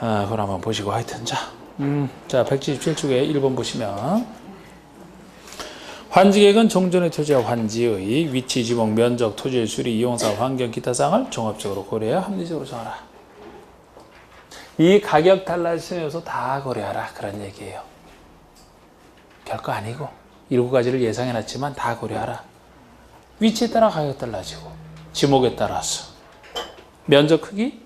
그걸 한번 보시고 하여튼 자 177쪽에 1번 보시면 환지계획은 종전의 토지와 환지의 위치, 지목, 면적, 토지의 수리, 이용사, 환경, 기타 사항을 종합적으로 고려해 합리적으로 정하라. 이 가격 달라지는 요소 다 고려하라 그런 얘기예요. 별거 아니고 7가지를 예상해놨지만 다 고려하라. 위치에 따라 가격 달라지고 지목에 따라서 면적 크기,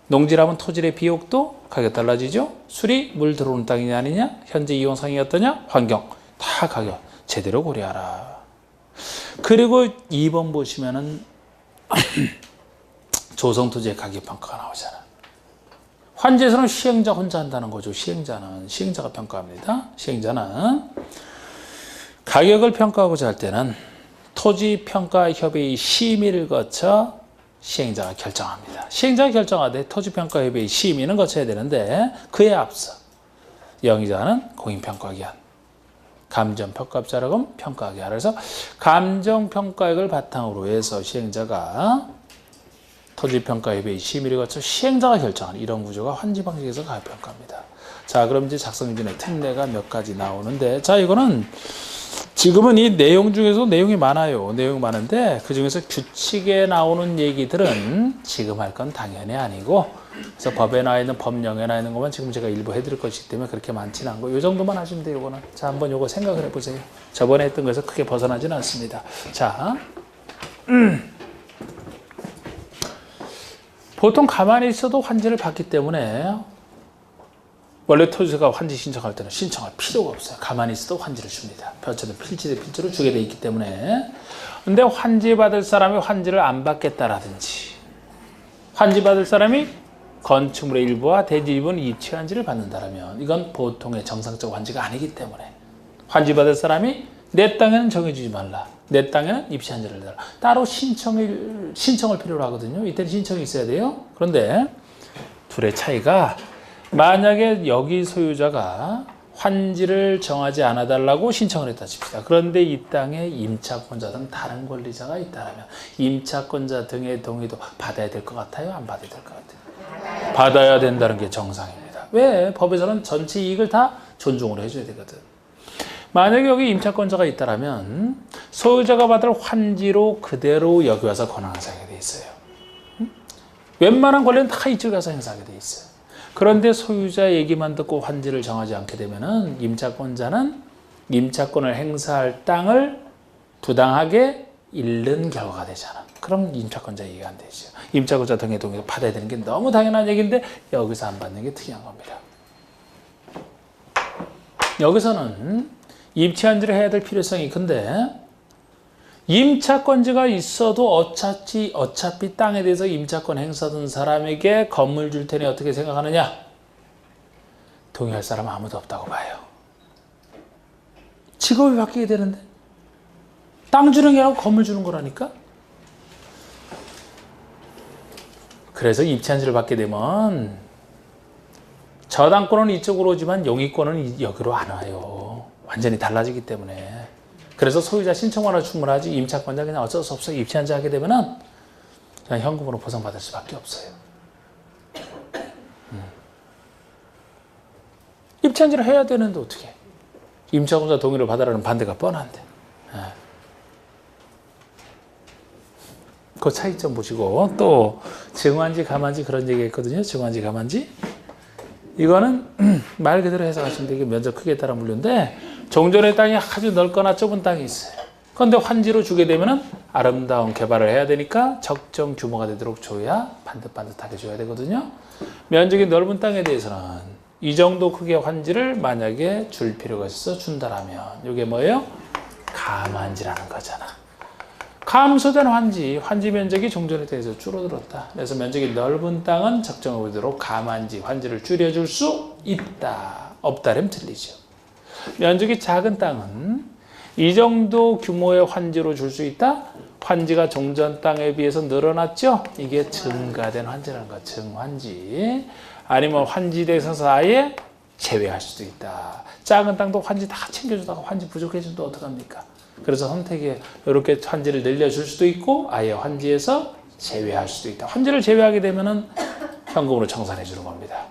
농지라면 토질의 비옥도 가격 달라지죠. 수리, 물 들어오는 땅이냐 아니냐, 현재 이용 상황이 어떠냐, 환경 다 가격 제대로 고려하라. 그리고 2번 보시면은 조성토지의 가격평가가 나오잖아. 환지에서는 시행자 혼자 한다는 거죠. 시행자가 평가합니다. 시행자는 가격을 평가하고자 할 때는 토지평가협의회 심의를 거쳐 시행자가 결정합니다. 시행자가 결정하되 토지평가협의회 심의는 거쳐야 되는데 그에 앞서 영의자는 공인평가기한, 감정평가자라고 평가하게 하라. 그래서 감정평가액을 바탕으로 해서 시행자가 토지평가협의회 심의를 거쳐 시행자가 결정하는 이런 구조가 환지 방식에서 가격평가입니다. 자, 그럼 이제 작성기준의 특례가 몇 가지 나오는데, 자, 이거는 지금은 이 내용 중에서 내용이 많아요. 내용이 많은데 그 중에서 규칙에 나오는 얘기들은 지금 할 건 당연히 아니고, 그래서 법에 나와 있는 법령에 나와 있는 것만 지금 제가 일부 해드릴 것이기 때문에 그렇게 많지는 않고 이 정도만 하시면 돼요. 이거는 자, 한번 요거 생각을 해보세요. 저번에 했던 거에서 크게 벗어나지는 않습니다. 자, 보통 가만히 있어도 환지를 받기 때문에 원래 토지가 환지 신청할 때는 신청할 필요가 없어요. 가만히 있어도 환지를 줍니다. 어쨌든 필지 대 필지로 주게 돼 있기 때문에. 근데 환지 받을 사람이 환지를 안 받겠다라든지, 환지 받을 사람이 건축물의 일부와 대지 일부는 입치 환지를 받는다라면 이건 보통의 정상적 환지가 아니기 때문에 환지 받을 사람이 내 땅에는 정해주지 말라, 내 땅에는 입치 환지를 달라, 따로 신청을 필요로 하거든요. 이때는 신청이 있어야 돼요. 그런데 둘의 차이가, 만약에 여기 소유자가 환지를 정하지 않아 달라고 신청을 했다 칩시다. 그런데 이 땅에 임차권자 등 다른 권리자가 있다면 임차권자 등의 동의도 받아야 될 것 같아요? 안 받아야 될 것 같아요? 받아야 된다는 게 정상입니다. 왜? 법에서는 전체 이익을 다 존중을 해줘야 되거든. 만약에 여기 임차권자가 있다면 소유자가 받을 환지로 그대로 여기 와서 권한 행사하게 돼 있어요. 웬만한 권리는 다 이쪽에 가서 행사하게 돼 있어요. 그런데 소유자 얘기만 듣고 환지를 정하지 않게 되면은 임차권자는 임차권을 행사할 땅을 부당하게 잃는 결과가 되잖아. 그럼 임차권자 얘기가 안 되죠. 임차권자 등의 동의도 받아야 되는 게 너무 당연한 얘기인데 여기서 안 받는 게 특이한 겁니다. 여기서는 입치환지를 해야 될 필요성이 큰데, 임차권자가 있어도 어차피 땅에 대해서 임차권 행사하던 사람에게 건물 줄 테니 어떻게 생각하느냐? 동의할 사람 아무도 없다고 봐요. 직업이 바뀌게 되는데 땅 주는 게 아니고 건물 주는 거라니까? 그래서 입치환지를 받게 되면 저당권은 이쪽으로 오지만 용의권은 여기로 안 와요. 완전히 달라지기 때문에. 그래서 소유자 신청만으로 충분하지 임차권자 그냥 어쩔 수 없어요. 입치환지 하게 되면은 그냥 현금으로 보상받을 수밖에 없어요. 입치환지를 해야 되는데 어떻게? 임차권자 동의를 받으라는 반대가 뻔한데. 그 차이점 보시고, 또 증환지, 가만지 그런 얘기 했거든요. 증환지, 가만지. 이거는 말 그대로 해석하시면 되게 면적 크기에 따라 물류인데, 종전의 땅이 아주 넓거나 좁은 땅이 있어요. 그런데 환지로 주게 되면은 아름다운 개발을 해야 되니까 적정 규모가 되도록 줘야 반듯반듯하게 줘야 되거든요. 면적이 넓은 땅에 대해서는 이 정도 크기의 환지를 만약에 줄 필요가 있어서 준다라면 이게 뭐예요? 감환지라는 거잖아. 감소된 환지 면적이 종전에 대해서 줄어들었다. 그래서 면적이 넓은 땅은 적정하게 되도록 감환지, 환지를 줄여줄 수 있다. 없다면 틀리죠. 면적이 작은 땅은 이 정도 규모의 환지로 줄 수 있다. 환지가 종전 땅에 비해서 늘어났죠. 이게 증가된 환지라는 거, 증환지. 아니면 환지 대상에서 아예 제외할 수도 있다. 작은 땅도 환지 다 챙겨주다가 환지 부족해지면 어떡합니까? 그래서 선택에 이렇게 환지를 늘려줄 수도 있고 아예 환지에서 제외할 수도 있다. 환지를 제외하게 되면은 현금으로 청산해 주는 겁니다.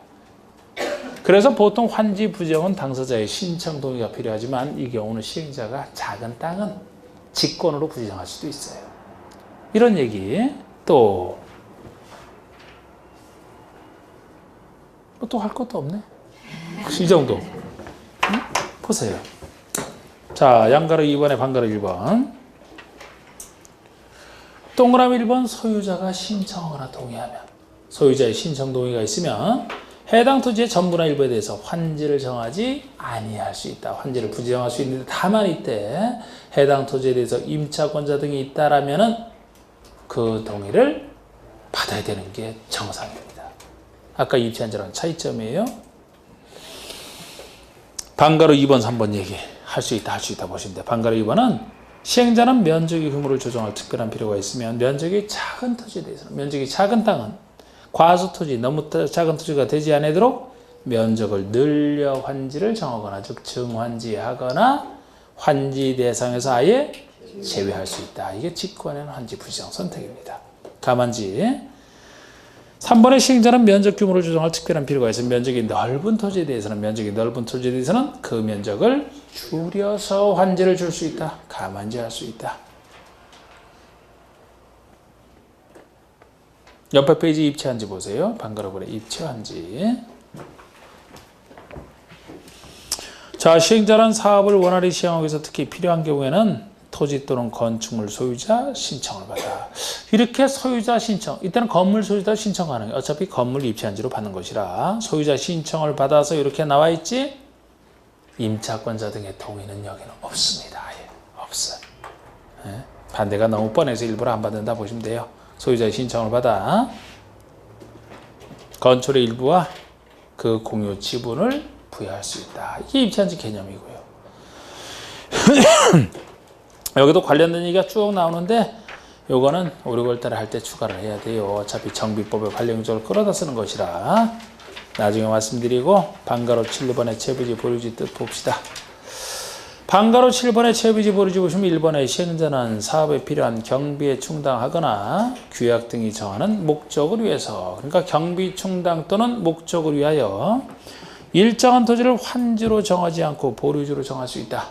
그래서 보통 환지 부정은 당사자의 신청 동의가 필요하지만 이 경우는 시행자가 작은 땅은 직권으로 부정할 수도 있어요. 이런 얘기. 또 할 것도 없네. 이 정도. 응? 보세요. 자, 양가로 2번에 반가로 1번. 동그라미 1번 소유자가 신청하거나 동의하면, 소유자의 신청 동의가 있으면 해당 토지의 전부나 일부에 대해서 환지를 정하지 아니할 수 있다. 환지를 부정할 수 있는데 다만 이때 해당 토지에 대해서 임차권자 등이 있다라면은 그 동의를 받아야 되는 게 정상입니다. 아까 입체한자랑 차이점이에요. 반가로 2번, 3번 얘기 할 수 있다 보시면 돼요. 반가로 2번은 시행자는 면적의 규모를 조정할 특별한 필요가 있으면 면적이 작은 토지에 대해서는, 면적이 작은 땅은 과수 토지, 너무 작은 토지가 되지 않도록 면적을 늘려 환지를 정하거나 즉 증환지하거나 환지 대상에서 아예 제외할 수 있다. 이게 직권에는 환지 부정 선택입니다. 가만지 3번의 시행자는 면적 규모를 조정할 특별한 필요가 있으면 면적이 넓은 토지에 대해서는 그 면적을 줄여서 환지를 줄 수 있다. 가만지할 수 있다. 옆에 페이지 입체한지 보세요. 반가로그래 입체한지. 자, 시행자는 사업을 원활히 시행하기 위해서 특히 필요한 경우에는 토지 또는 건축물 소유자 신청을 받아. 이렇게 소유자 신청, 이때는 건물 소유자 신청 가능해. 어차피 건물 입체한지로 받는 것이라 소유자 신청을 받아서 이렇게 나와 있지 임차권자 등의 동의는 여기는 없습니다. 아예 없어요. 네? 반대가 너무 뻔해서 일부러 안 받는다 보시면 돼요. 소유자의 신청을 받아 건축의 일부와 그 공유 지분을 부여할 수 있다. 이게 입체한지 개념이고요. 여기도 관련된 얘기가 쭉 나오는데 요거는 5, 6월달에 할 때 추가를 해야 돼요. 어차피 정비법에 관련 구조를 끌어다 쓰는 것이라 나중에 말씀드리고 반가로 7번의 채비지 보류지 뜻 봅시다. 반가로 7번의 채비지 보류지 보시면 1번의 시행자는 사업에 필요한 경비에 충당하거나 규약 등이 정하는 목적을 위해서, 그러니까 경비 충당 또는 목적을 위하여 일정한 토지를 환지로 정하지 않고 보류지로 정할 수 있다.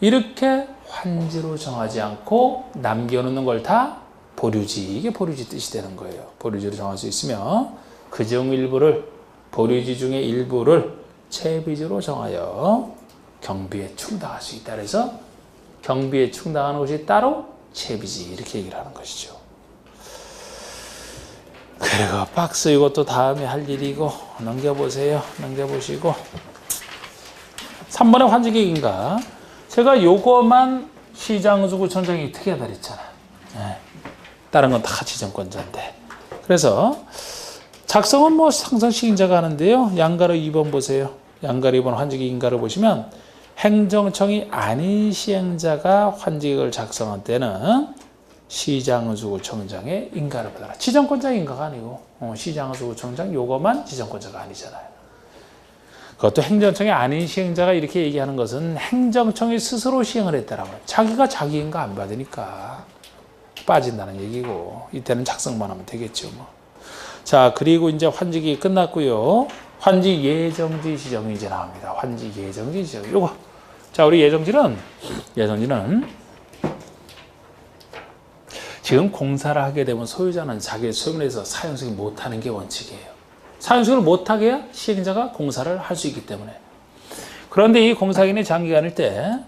이렇게 환지로 정하지 않고 남겨놓는 걸 다 보류지, 이게 보류지 뜻이 되는 거예요. 보류지로 정할 수 있으며 그중 일부를, 보류지 중에 일부를 채비지로 정하여 경비에 충당할 수 있다. 그래서 경비에 충당하는 것이 따로 채비지, 이렇게 얘기를 하는 것이죠. 그리고 박스 이것도 다음에 할 일이고 넘겨보세요. 넘겨보시고 3번의 환지계획인가, 제가 요거만 시장구청장이 특이하다 그랬잖아. 네. 다른 건 다 지정권자인데. 그래서 작성은 뭐 항상 시행자가 하는데요. 양가로 2번 보세요. 양가로 2번 환지계획인가를 보시면 행정청이 아닌 시행자가 환지계획을 작성할 때는 시장구청장의 인가를 받아라. 지정권자의 인가가 아니고 시장구청장 요거만 지정권자가 아니잖아요. 그것도 행정청이 아닌 시행자가 이렇게 얘기하는 것은 행정청이 스스로 시행을 했다라고. 자기가 자기 인가 안 받으니까 빠진다는 얘기고, 이때는 작성만 하면 되겠죠. 뭐. 자, 그리고 이제 환지기 끝났고요. 환지 예정지 지정이 이제 나옵니다. 환지 예정지 지정. 요거. 자, 우리 예정지는 지금 공사를 하게 되면 소유자는 자기 소유에서 사용승인 못하는 게 원칙이에요. 사용승인을 못하게 해야 시행자가 공사를 할 수 있기 때문에. 그런데 이 공사기간이 장기간일 때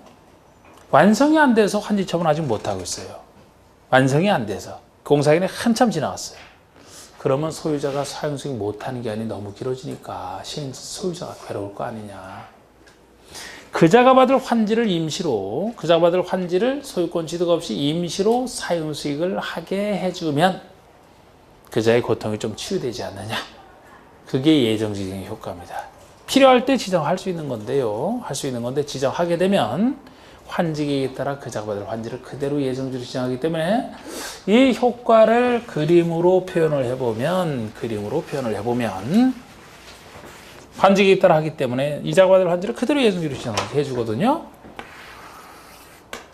완성이 안 돼서 환지 처분 아직 못하고 있어요. 완성이 안 돼서 공사기간이 한참 지나갔어요. 그러면 소유자가 사용승인 못하는 기간이 너무 길어지니까 소유자가 괴로울 거 아니냐. 그자가 받을 환지를 소유권 취득 없이 임시로 사용수익을 하게 해주면 그자의 고통이 좀 치유되지 않느냐. 그게 예정지정의 효과입니다. 필요할 때 지정할 수 있는 건데요. 할 수 있는 건데 지정하게 되면 환지계획에 따라 그자가 받을 환지를 그대로 예정지로 지정하기 때문에 이 효과를 그림으로 표현을 해보면 환지계획에 따라 하기 때문에 이자가 받을 환지를 그대로 예정지로 지정하게 해주거든요.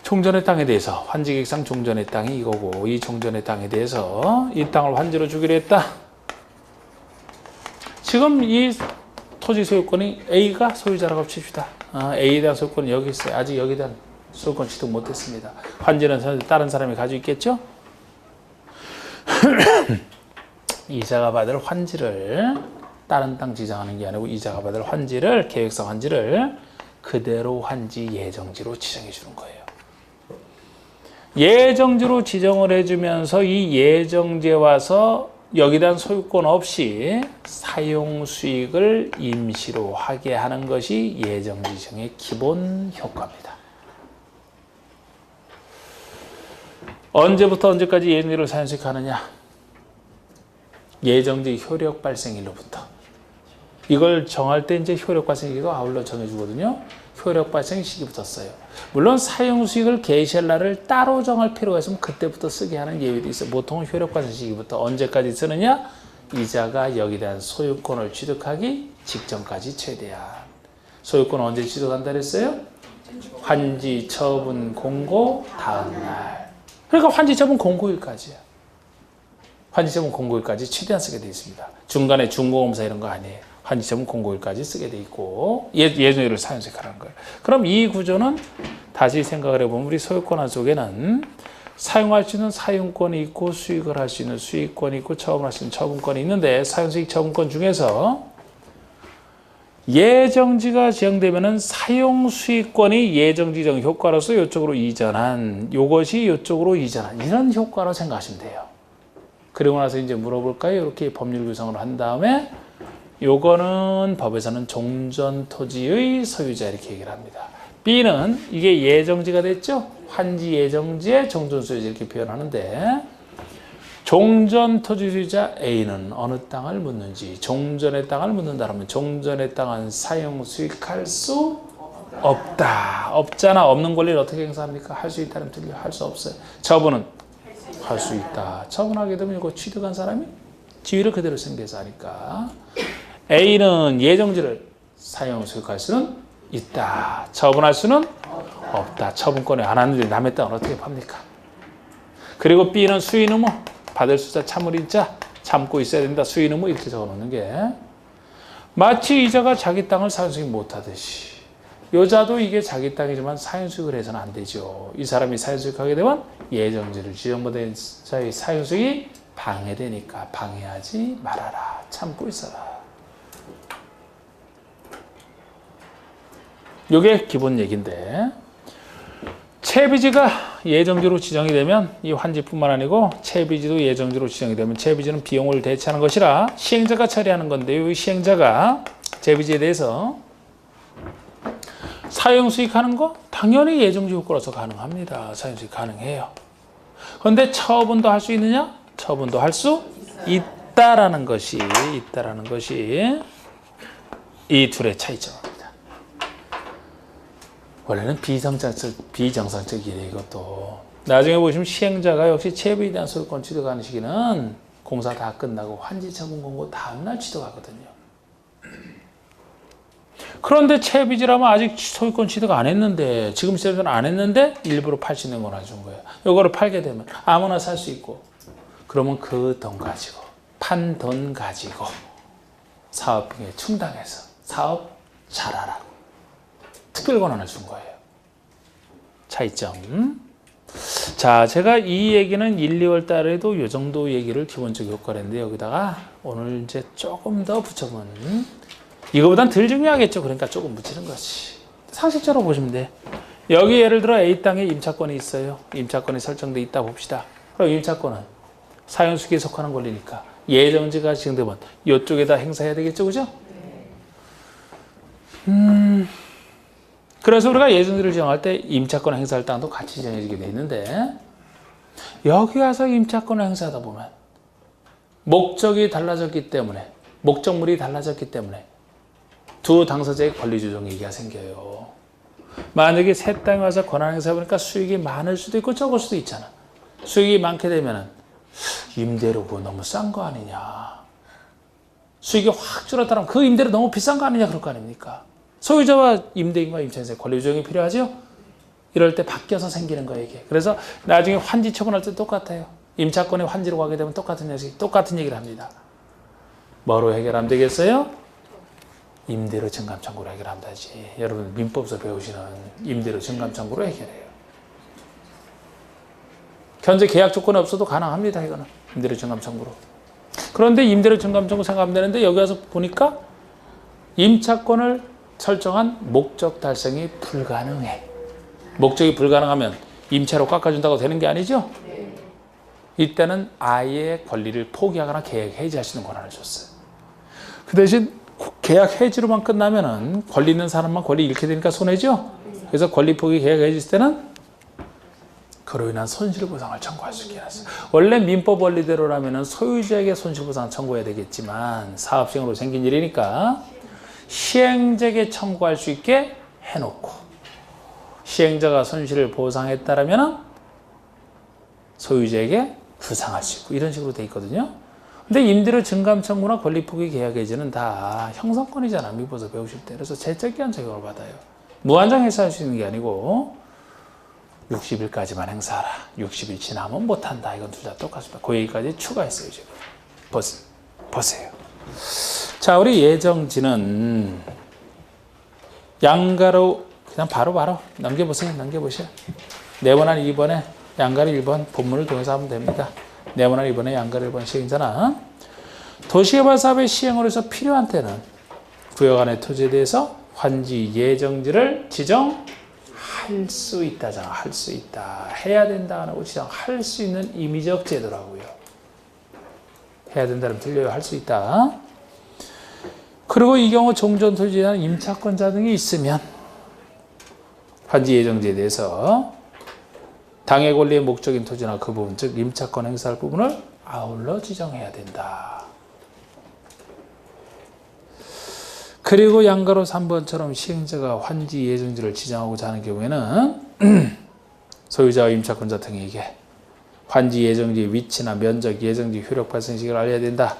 종전의 땅에 대해서 환지계획상 종전의 땅이 이거고, 이 종전의 땅에 대해서 이 땅을 환지로 주기로 했다. 지금 이 토지 소유권이 A가 소유자라고 칩시다. A에 대한 소유권이 여기 있어요. 아직 여기에 대한 소유권 취득 못했습니다. 환지는 다른 사람이 가지고 있겠죠? 이자가 받을 환지를 다른 땅 지정하는 게 아니고 이자가 받을 환지를 계획상 환지를 그대로 환지 예정지로 지정해 주는 거예요. 예정지로 지정을 해주면서 이 예정지에 와서 여기에 대한 소유권 없이 사용 수익을 임시로 하게 하는 것이 예정지 지정의 기본 효과입니다. 언제부터 언제까지 예정지를 사용 수익하느냐? 예정지 효력 발생일로부터. 이걸 정할 때 이제 효력 발생 시기가 아울러 정해주거든요. 효력 발생 시기부터 써요. 물론 사용 수익을 개시할 날을 따로 정할 필요가 있으면 그때부터 쓰게 하는 예외도 있어요. 보통 효력 발생 시기부터 언제까지 쓰느냐? 이자가 여기에 대한 소유권을 취득하기 직전까지 최대한. 소유권은 언제 취득한다 그랬어요? 환지 처분 공고 다음 날. 그러니까 환지 처분 공고일까지야. 환지 처분 공고일까지 최대한 쓰게 되어 있습니다. 중간에 중공검사 이런 거 아니에요. 환지 처분 공고일까지 쓰게 돼 있고 예정일을 사용수익하라는 거예요. 그럼 이 구조는 다시 생각을 해보면 우리 소유권화 속에는 사용할 수 있는 사용권이 있고 수익을 할 수 있는 수익권이 있고 처분할 수 있는 처분권이 있는데 사용수익 처분권 중에서 예정지가 지정되면은 사용수익권이 예정지정 효과로서 이쪽으로 이전한 이것이 이쪽으로 이전한 이런 효과로 생각하시면 돼요. 그리고 나서 이제 물어볼까요? 이렇게 법률 구성을 한 다음에 요거는 법에서는 종전토지의 소유자 이렇게 얘기를 합니다. B는 이게 예정지가 됐죠? 환지 예정지의 종전소유자 이렇게 표현하는데 종전토지 소유자 A는 어느 땅을 묻는지 종전의 땅을 묻는다면 종전의 땅은 사용 수익할 수 없다. 없잖아. 없는 권리를 어떻게 행사합니까? 할 수 있다는 틀려. 할 수 없어요. 처분은 할 수 있다. 처분하게 되면 이거 취득한 사람이 지위를 그대로 생겨서 하니까 A는 예정지를 사용 수익할 수는 있다. 처분할 수는 없다. 처분권이 안 하는데 남의 땅을 어떻게 팝니까? 그리고 B는 수인 의무 받을 수자 참을 인자 참고 있어야 된다. 수인 의무 이렇게 적어놓는 게 마치 이자가 자기 땅을 사용 수익 못하듯이 여자도 이게 자기 땅이지만 사용 수익을 해서는 안 되죠. 이 사람이 사용 수익하게 되면 예정지를 지정받은 자의 사용 수익이 방해되니까 방해하지 말아라. 참고 있어라. 이게 기본 얘기인데 채비지가 예정지로 지정이 되면 이 환지뿐만 아니고 채비지도 예정지로 지정이 되면 채비지는 비용을 대체하는 것이라 시행자가 처리하는 건데요. 이 시행자가 채비지에 대해서 사용수익하는 거 당연히 예정지 효과로서 가능합니다. 사용수익 가능해요. 그런데 처분도 할 수 있느냐? 처분도 할 수 있다라는 것이 이 둘의 차이점입니다. 원래는 비정상적이래 이것도. 나중에 보시면 시행자가 역시 채비에 대한 소유권 취득하는 시기는 공사 다 끝나고 환지 처분 공고 다음날 취득하거든요. 그런데 채비지라면 아직 소유권 취득 안 했는데 지금 시점에서는 안 했는데 일부러 팔 수 있는 걸 준 거예요. 이거를 팔게 되면 아무나 살 수 있고 그러면 그 돈 가지고 판 돈 가지고 사업비에 충당해서 사업 잘하라고 특별 권한을 준 거예요. 차이점. 자, 제가 이 얘기는 1, 2월 달에도 이 정도 얘기를 기본적 효과를 했는데 여기다가 오늘 이제 조금 더 붙여보면 이거보단 덜 중요하겠죠. 그러니까 조금 붙이는 거지. 상식적으로 보시면 돼. 여기 예를 들어 A 땅에 임차권이 있어요. 임차권이 설정돼 있다 봅시다. 그럼 임차권은 사용수익에 속하는 권리니까 예정지가 지정되면 이쪽에다 행사해야 되겠죠. 그죠? 그래서 우리가 예정지를 지정할 때 임차권 행사할 땅도 같이 지정해지게 돼 있는데 여기 와서 임차권을 행사하다 보면 목적이 달라졌기 때문에 목적물이 달라졌기 때문에 두 당사자의 권리조정 얘기가 생겨요. 만약에 새 땅에 와서 권한 행사해보니까 수익이 많을 수도 있고 적을 수도 있잖아. 수익이 많게 되면 임대료고 너무 싼 거 아니냐. 수익이 확 줄었다면 그 임대료 너무 비싼 거 아니냐 그럴 거 아닙니까. 소유자와 임대인과 임차인의 권리조정이 필요하죠. 이럴 때 바뀌어서 생기는 거예요 이게. 그래서 나중에 환지 처분할 때 똑같아요. 임차권이 환지로 가게 되면 똑같은 얘기를 합니다. 뭐로 해결하면 되겠어요? 임대료 증감 청구로 해결하면 되지. 여러분 민법에서 배우시는 임대료 증감 청구로 해결해요. 현재 계약 조건이 없어도 가능합니다. 이거는 임대료 증감 청구로. 그런데 임대료 증감 청구 생각하면 되는데 여기 와서 보니까 임차권을 설정한 목적 달성이 불가능해. 목적이 불가능하면 임차료 깎아준다고 되는 게 아니죠? 이때는 아예 권리를 포기하거나 계약 해지할 수 있는 권한을 줬어요. 그 대신 계약 해지로만 끝나면은 권리 있는 사람만 권리 잃게 되니까 손해죠? 그래서 권리 포기 계약 해지했을 때는 그로 인한 손실보상을 청구할 수 있게 해놨어요. 원래 민법 원리대로라면은 소유자에게 손실보상 청구해야 되겠지만 사업시행으로 생긴 일이니까 시행자에게 청구할 수 있게 해놓고 시행자가 손실을 보상했다라면은 소유자에게 부상할 수 있고 이런 식으로 돼 있거든요. 근데 임대료 증감 청구나 권리 포기 계약 해지는 다 형사건이잖아. 민법에서 배우실 때. 그래서 제적기한 적용을 받아요. 무한정 행사할 수 있는 게 아니고 60일까지만 행사하라. 60일 지나면 못한다. 이건 둘 다 똑같습니다. 그 얘기까지 추가했어요. 지금. 보세요. 자, 우리 예정지는 양가로 그냥 바로 넘겨보세요. 네모난 2번에 양가로 1번 본문을 통해서 하면 됩니다. 네모난 2번에 양가로 1번 시행자나 도시개발 사업의 시행으로 해서 필요한 때는 구역 안의 토지에 대해서 환지 예정지를 지정할 수 있다잖아. 할 수 있다. 해야 된다 하고 지정할 수 있는 임의적 제도라고요. 해야 된다면 틀려요. 할 수 있다. 그리고 이 경우 종전 토지에 대한 임차권자 등이 있으면 환지 예정지에 대해서 당해 권리의 목적인 토지나 그 부분, 즉 임차권 행사할 부분을 아울러 지정해야 된다. 그리고 양가로 3번처럼 시행자가 환지 예정지를 지정하고자 하는 경우에는 소유자와 임차권자 등에게 환지 예정지의 위치나 면적, 예정지 효력 발생 시기를 알려야 된다.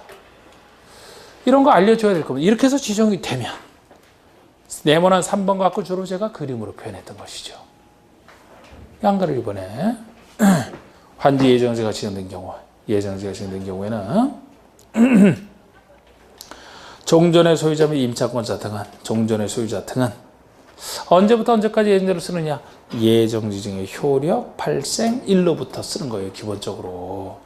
이런 거 알려줘야 될 겁니다. 이렇게 해서 지정이 되면 네모난 3번 갖고 주로 제가 그림으로 표현했던 것이죠. 양가를 이번에 환지 예정지가 지정된 경우에는 종전의 소유자 및 임차권자 등은 언제부터 언제까지 예정지를 쓰느냐? 예정지 중에 효력 발생 일로부터 쓰는 거예요. 기본적으로.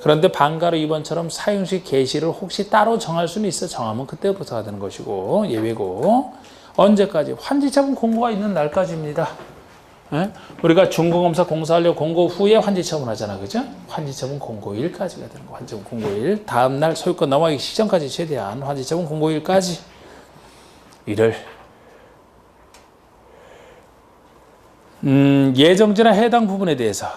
그런데 방가로 2번처럼 사용시 개시를 혹시 따로 정할 수는 있어. 정하면 그때부터가 되는 것이고 예외고 언제까지? 환지처분 공고가 있는 날까지입니다. 예? 우리가 준공검사 공사하려고 공고 후에 환지처분 하잖아. 그죠? 환지처분 공고일까지가 되는 거. 환지처분 공고일. 다음날 소유권 넘어가기 시점까지 최대한 환지처분 공고일까지. 이를 예정지나 해당 부분에 대해서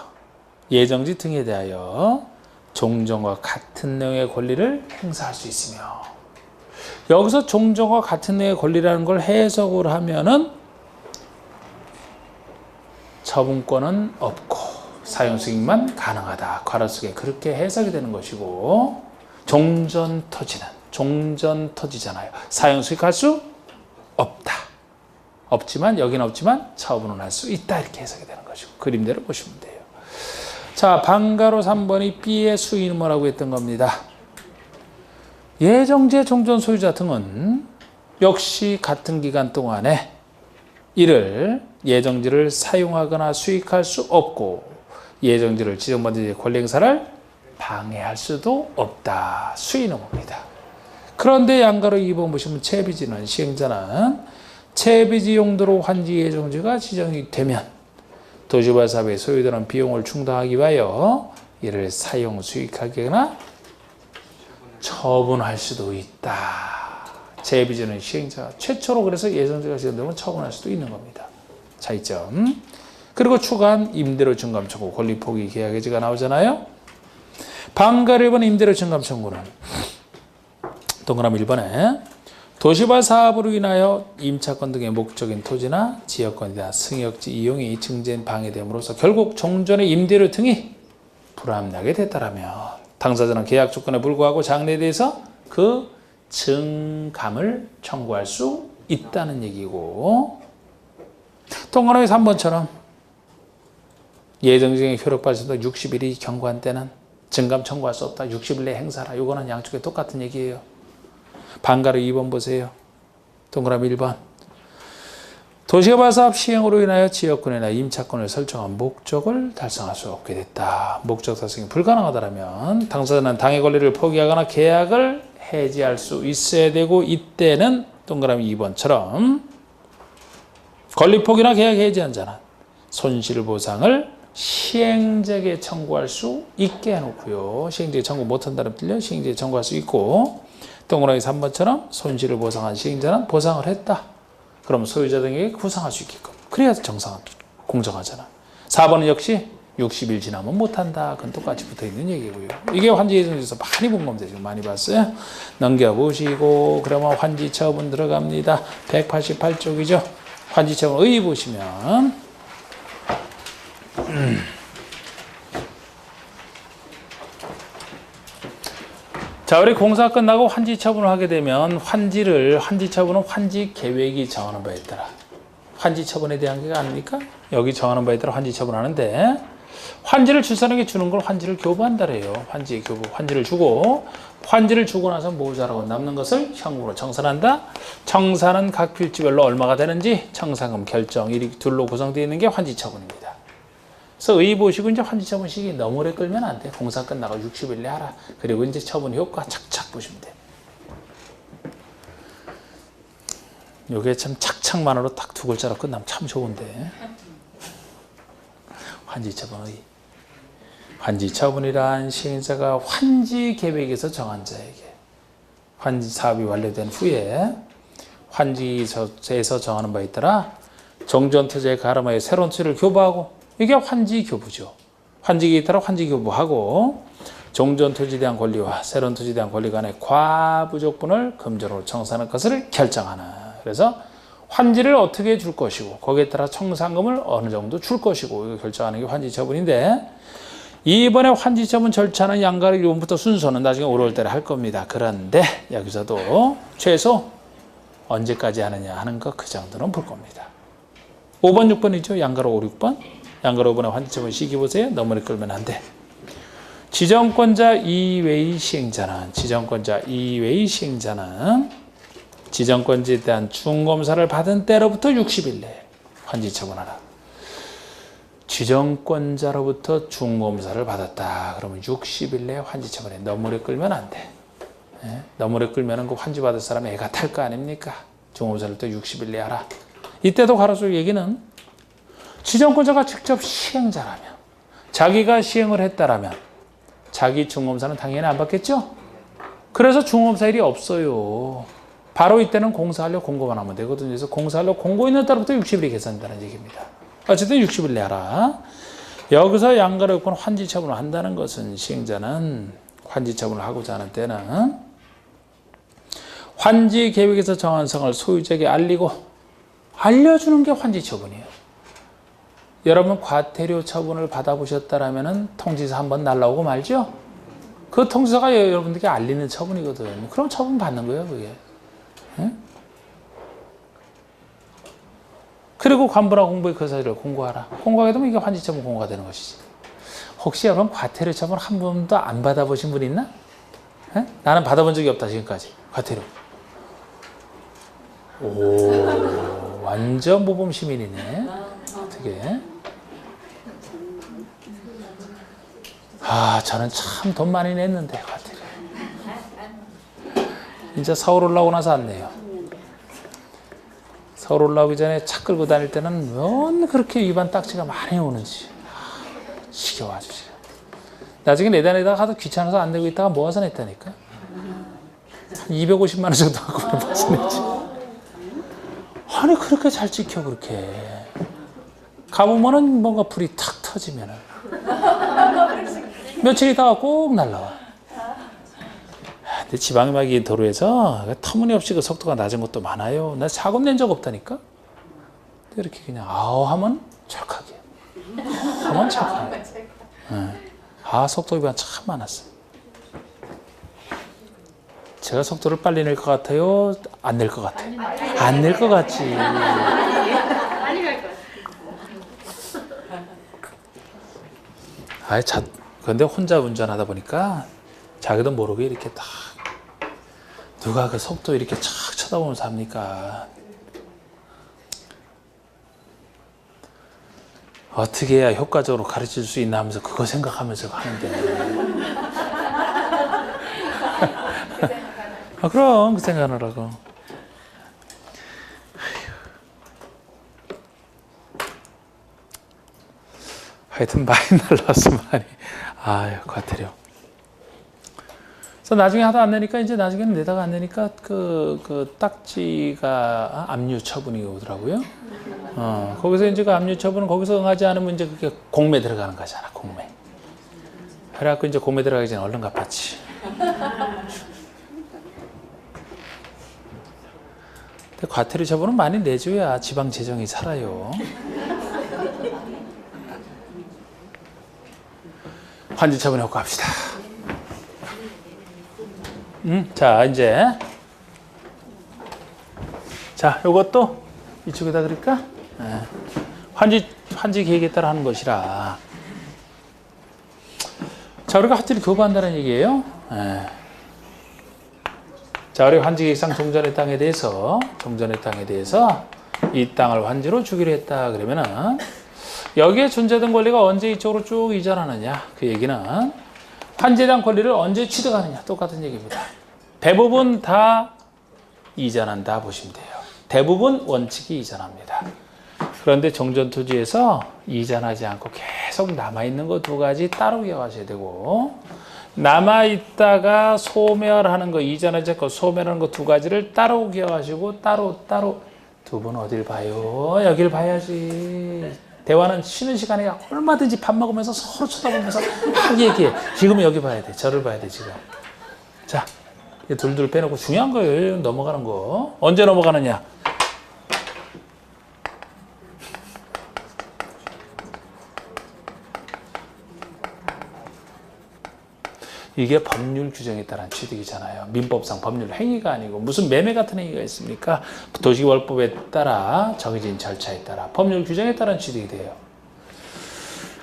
예정지 등에 대하여 종전과 같은 내용의 권리를 행사할 수 있으며 여기서 종전과 같은 내용의 권리라는 걸 해석을 하면은 처분권은 없고 사용 수익만 가능하다. 괄호 속에 그렇게 해석이 되는 것이고 종전 토지잖아요. 사용 수익할 수 없다. 여기는 없지만 처분은 할 수 있다. 이렇게 해석이 되는 것이고 그림대로 보시면 돼요. 자, 방가로 3번이 B의 수위는 뭐라고 했던 겁니다. 예정지의 종전 소유자 등은 역시 같은 기간 동안에 이를 예정지를 사용하거나 수익할 수 없고 예정지를 지정받은 권리 행사를 방해할 수도 없다. 수위는 뭡니다. 그런데 양가로 2번 보시면 채비지는 시행자는 채비지 용도로 환지 예정지가 지정이 되면 도시개발 사업의 소유되는 비용을 충당하기 위하여 이를 사용 수익하거나 처분할 수도 있다. 채비지는 시행자가 최초로 그래서 예정지가 지정되면 처분할 수도 있는 겁니다. 차이점. 그리고 추가한 임대료 증감 청구, 권리 포기 계약 해지가 나오잖아요. 방가로 1번 임대료 증감 청구는 동그라미 1번에 도시개발 사업으로 인하여 임차권 등의 목적인 토지나 지역권이나 승역지 이용이 증진 방해됨으로써 결국 종전의 임대료 등이 불합리하게 됐다라면 당사자는 계약 조건에 불구하고 장래에 대해서 그 증감을 청구할 수 있다는 얘기고 동그라미 3번처럼 예정지의 효력 발생도 60일이 경과한 때는 증감 청구할 수 없다. 60일 내에 행사라. 이거는 양쪽에 똑같은 얘기예요. 반가로 2번 보세요. 동그라미 1번. 도시개발 사업 시행으로 인하여 지역권이나 임차권을 설정한 목적을 달성할 수 없게 됐다. 목적 달성이 불가능하다면 당사자는 당해 권리를 포기하거나 계약을 해지할 수 있어야 되고, 이때는 동그라미 2번처럼 권리 포기나 계약 해지한 자는 손실보상을 시행자에게 청구할 수 있게 해놓고요. 시행자에게 청구 못한다는 틀려 시행자에게 청구할 수 있고, 동그라미 3번처럼 손실을 보상한 시행자는 보상을 했다. 그럼 소유자 등에게 구상할 수 있게끔. 그래야 정상, 공정하잖아. 4번은 역시 60일 지나면 못한다. 그건 똑같이 붙어있는 얘기고요. 이게 환지예정에서 많이 본 겁니다. 지금 많이 봤어요. 넘겨보시고, 그러면 환지처분 들어갑니다. 188쪽이죠. 환지처분 의 보시면 자, 우리 공사 끝나고 환지 처분을 하게 되면 환지 처분은 환지 계획이 정하는 바에 따라 환지 처분에 대한 게 아닙니까? 여기 정하는 바에 따라 환지 처분하는데, 환지를 출산에게 주는 걸 환지를 교부한다래요. 환지를 주고 나서 모자라고 남는 것을 현금으로 청산한다. 청산은 각 필지별로 얼마가 되는지 청산금 결정 이 둘로 구성되어 있는 게 환지 처분입니다. 그래서 의 보시고 이제 환지 처분 시기 너무 오래 끌면 안 돼. 공사 끝나고 60일 내 하라. 그리고 이제 처분 효과 착착 보시면 돼. 요게 참 착착만으로 딱 두 글자로 끝나면 참 좋은데. 환지 처분의. 환지 처분이란 시행자가 환지 계획에서 정한 자에게 환지 사업이 완료된 후에 환지에서 정하는 바에 따라 정전 토지에 가름하여 새로운 토지를 교부하고, 이게 환지 교부죠. 환지기에 따라 환지 교부하고, 종전 토지에 대한 권리와 새로운 토지에 대한 권리 간의 과부족분을 금전으로 청산할 것을 결정하는. 그래서 환지를 어떻게 줄 것이고, 거기에 따라 청산금을 어느 정도 줄 것이고, 이거 결정하는 게 환지 처분인데, 이번에 환지 처분 절차는 양가로 1번부터 순서는 나중에 오를 때를 할 겁니다. 그런데 여기서도 최소 언제까지 하느냐 하는 거, 그 정도는 볼 겁니다. 5번, 6번이죠. 양가로 5, 6번. 양가로 5번에 환지 처분 시기 보세요. 너무 오래 끌면 안 돼. 지정권자 이외의 시행자는 지정권자에 대한 중검사를 받은 때로부터 60일 내에 환지 처분하라. 지정권자로부터 중검사를 받았다. 그러면 60일 내에 환지 처분해. 너무 오래 끌면 안 돼. 너무 오래 끌면 그 환지 받을 사람이 애가 탈 거 아닙니까? 중검사를 또 60일 내에 하라. 이때도 가로수 얘기는 지정권자가 직접 시행자라면, 자기가 시행을 했다라면 자기 중검사는 당연히 안 받겠죠? 그래서 중검사 일이 없어요. 바로 이때는 공사하려고 공고만 하면 되거든요. 그래서 공사하려고 공고 있는 때부터 60일이 계산된다는 얘기입니다. 어쨌든 60일 내라. 여기서 양가로 요건 환지 처분을 한다는 것은 시행자는 환지 처분을 하고자 하는 때는 환지 계획에서 정한 성을 소유자에게 알려주는 게 환지 처분이에요. 여러분 과태료 처분을 받아보셨다라면 통지서 한번 날라오고 말죠? 그 통지서가 여러분들께 알리는 처분이거든요. 그럼 처분 받는 거예요, 그게. 그리고 관부나 공부의 그 사실을 공고하라. 공고하게 되면 이게 환지 처분 공고가 되는 것이지. 혹시 여러분 과태료 처분 한 번도 안 받아보신 분 있나? 나는 받아본 적이 없다, 지금까지. 과태료. 오, 완전 모범 시민이네. 어떻게? 저는 참 돈 많이 냈는데 과태료. 이제 서울 올라오고 나서 안 내요. 서울 올라오기 전에 차 끌고 다닐 때는 왜 그렇게 위반 딱지가 많이 오는지 지겨워 아주. 나중에 내다내다가 가도 귀찮아서 안 내고 있다가 모아서 냈다니까. 한 250만 원 정도 하고 모아서 냈지. 아니 그렇게 잘 지켜 그렇게. 가보면은 뭔가 불이 탁 터지면은 며칠 있다가 꼭 날라와. 근데 지방마기 도로에서 터무니없이 그 속도가 낮은 것도 많아요. 나 사고 낸 적 없다니까. 이렇게 그냥 하면 찰칵해. 하면 찰칵해. 속도 위반 참 많았어. 제가 속도를 빨리 낼 것 같아요? 안 낼 것 같아요? 안 낼 것 같지. 빨리 갈 것 같아. 근데 혼자 운전하다 보니까 자기도 모르게 이렇게 딱 누가 그 속도 이렇게 착 쳐다보면서 합니까? 어떻게 해야 효과적으로 가르칠 수 있나 하면서 그거 생각하면서 하는데. 그럼 그 생각하느라고. 하여튼 많이 날라왔어 많이. 아유 과태료. 그래서 나중에 하다 안 내니까 이제 나중에는 내다가 안 내니까 그 딱지가 압류 처분이 오더라고요. 거기서 이제 그 압류 처분은 거기서 응하지 않으면 이제 그게 공매 들어가는 거잖아 공매. 그래갖고 이제 공매 들어가기 전에 얼른 갚았지. 근데 과태료 처분은 많이 내줘야 지방 재정이 살아요. 환지 처분 효과 합시다. 자 이제 자 요것도 이쪽에다 그릴까? 환지 계획에 따라 하는 것이라. 자 우리가 화지를 교부한다는 얘기예요. 자 우리 환지 계획상 종전의 땅에 대해서 이 땅을 환지로 주기로 했다 그러면은 여기에 존재된 권리가 언제 이쪽으로 쭉 이전하느냐 그 얘기는 환지에 대한 권리를 언제 취득하느냐 똑같은 얘기입니다. 대부분 다 이전한다 보시면 돼요. 대부분 원칙이 이전합니다. 그런데 종전토지에서 이전하지 않고 계속 남아있는 거 두 가지 따로 기억하셔야 되고 남아있다가 소멸하는 거 이전하지 않고 소멸하는 거 두 가지를 따로 기억하시고 따로 두 분 어딜 봐요? 여길 봐야지. 대화는 쉬는 시간에 얼마든지 밥 먹으면서 서로 쳐다보면서 막 얘기해. 지금은 여기 봐야 돼. 저를 봐야 돼 지금. 자 둘둘 빼놓고 중요한 거예요. 넘어가는 거. 언제 넘어가느냐. 이게 법률 규정에 따른 취득이잖아요. 민법상 법률 행위가 아니고 무슨 매매 같은 행위가 있습니까? 도시개발법에 따라 정해진 절차에 따라 법률 규정에 따른 취득이 돼요.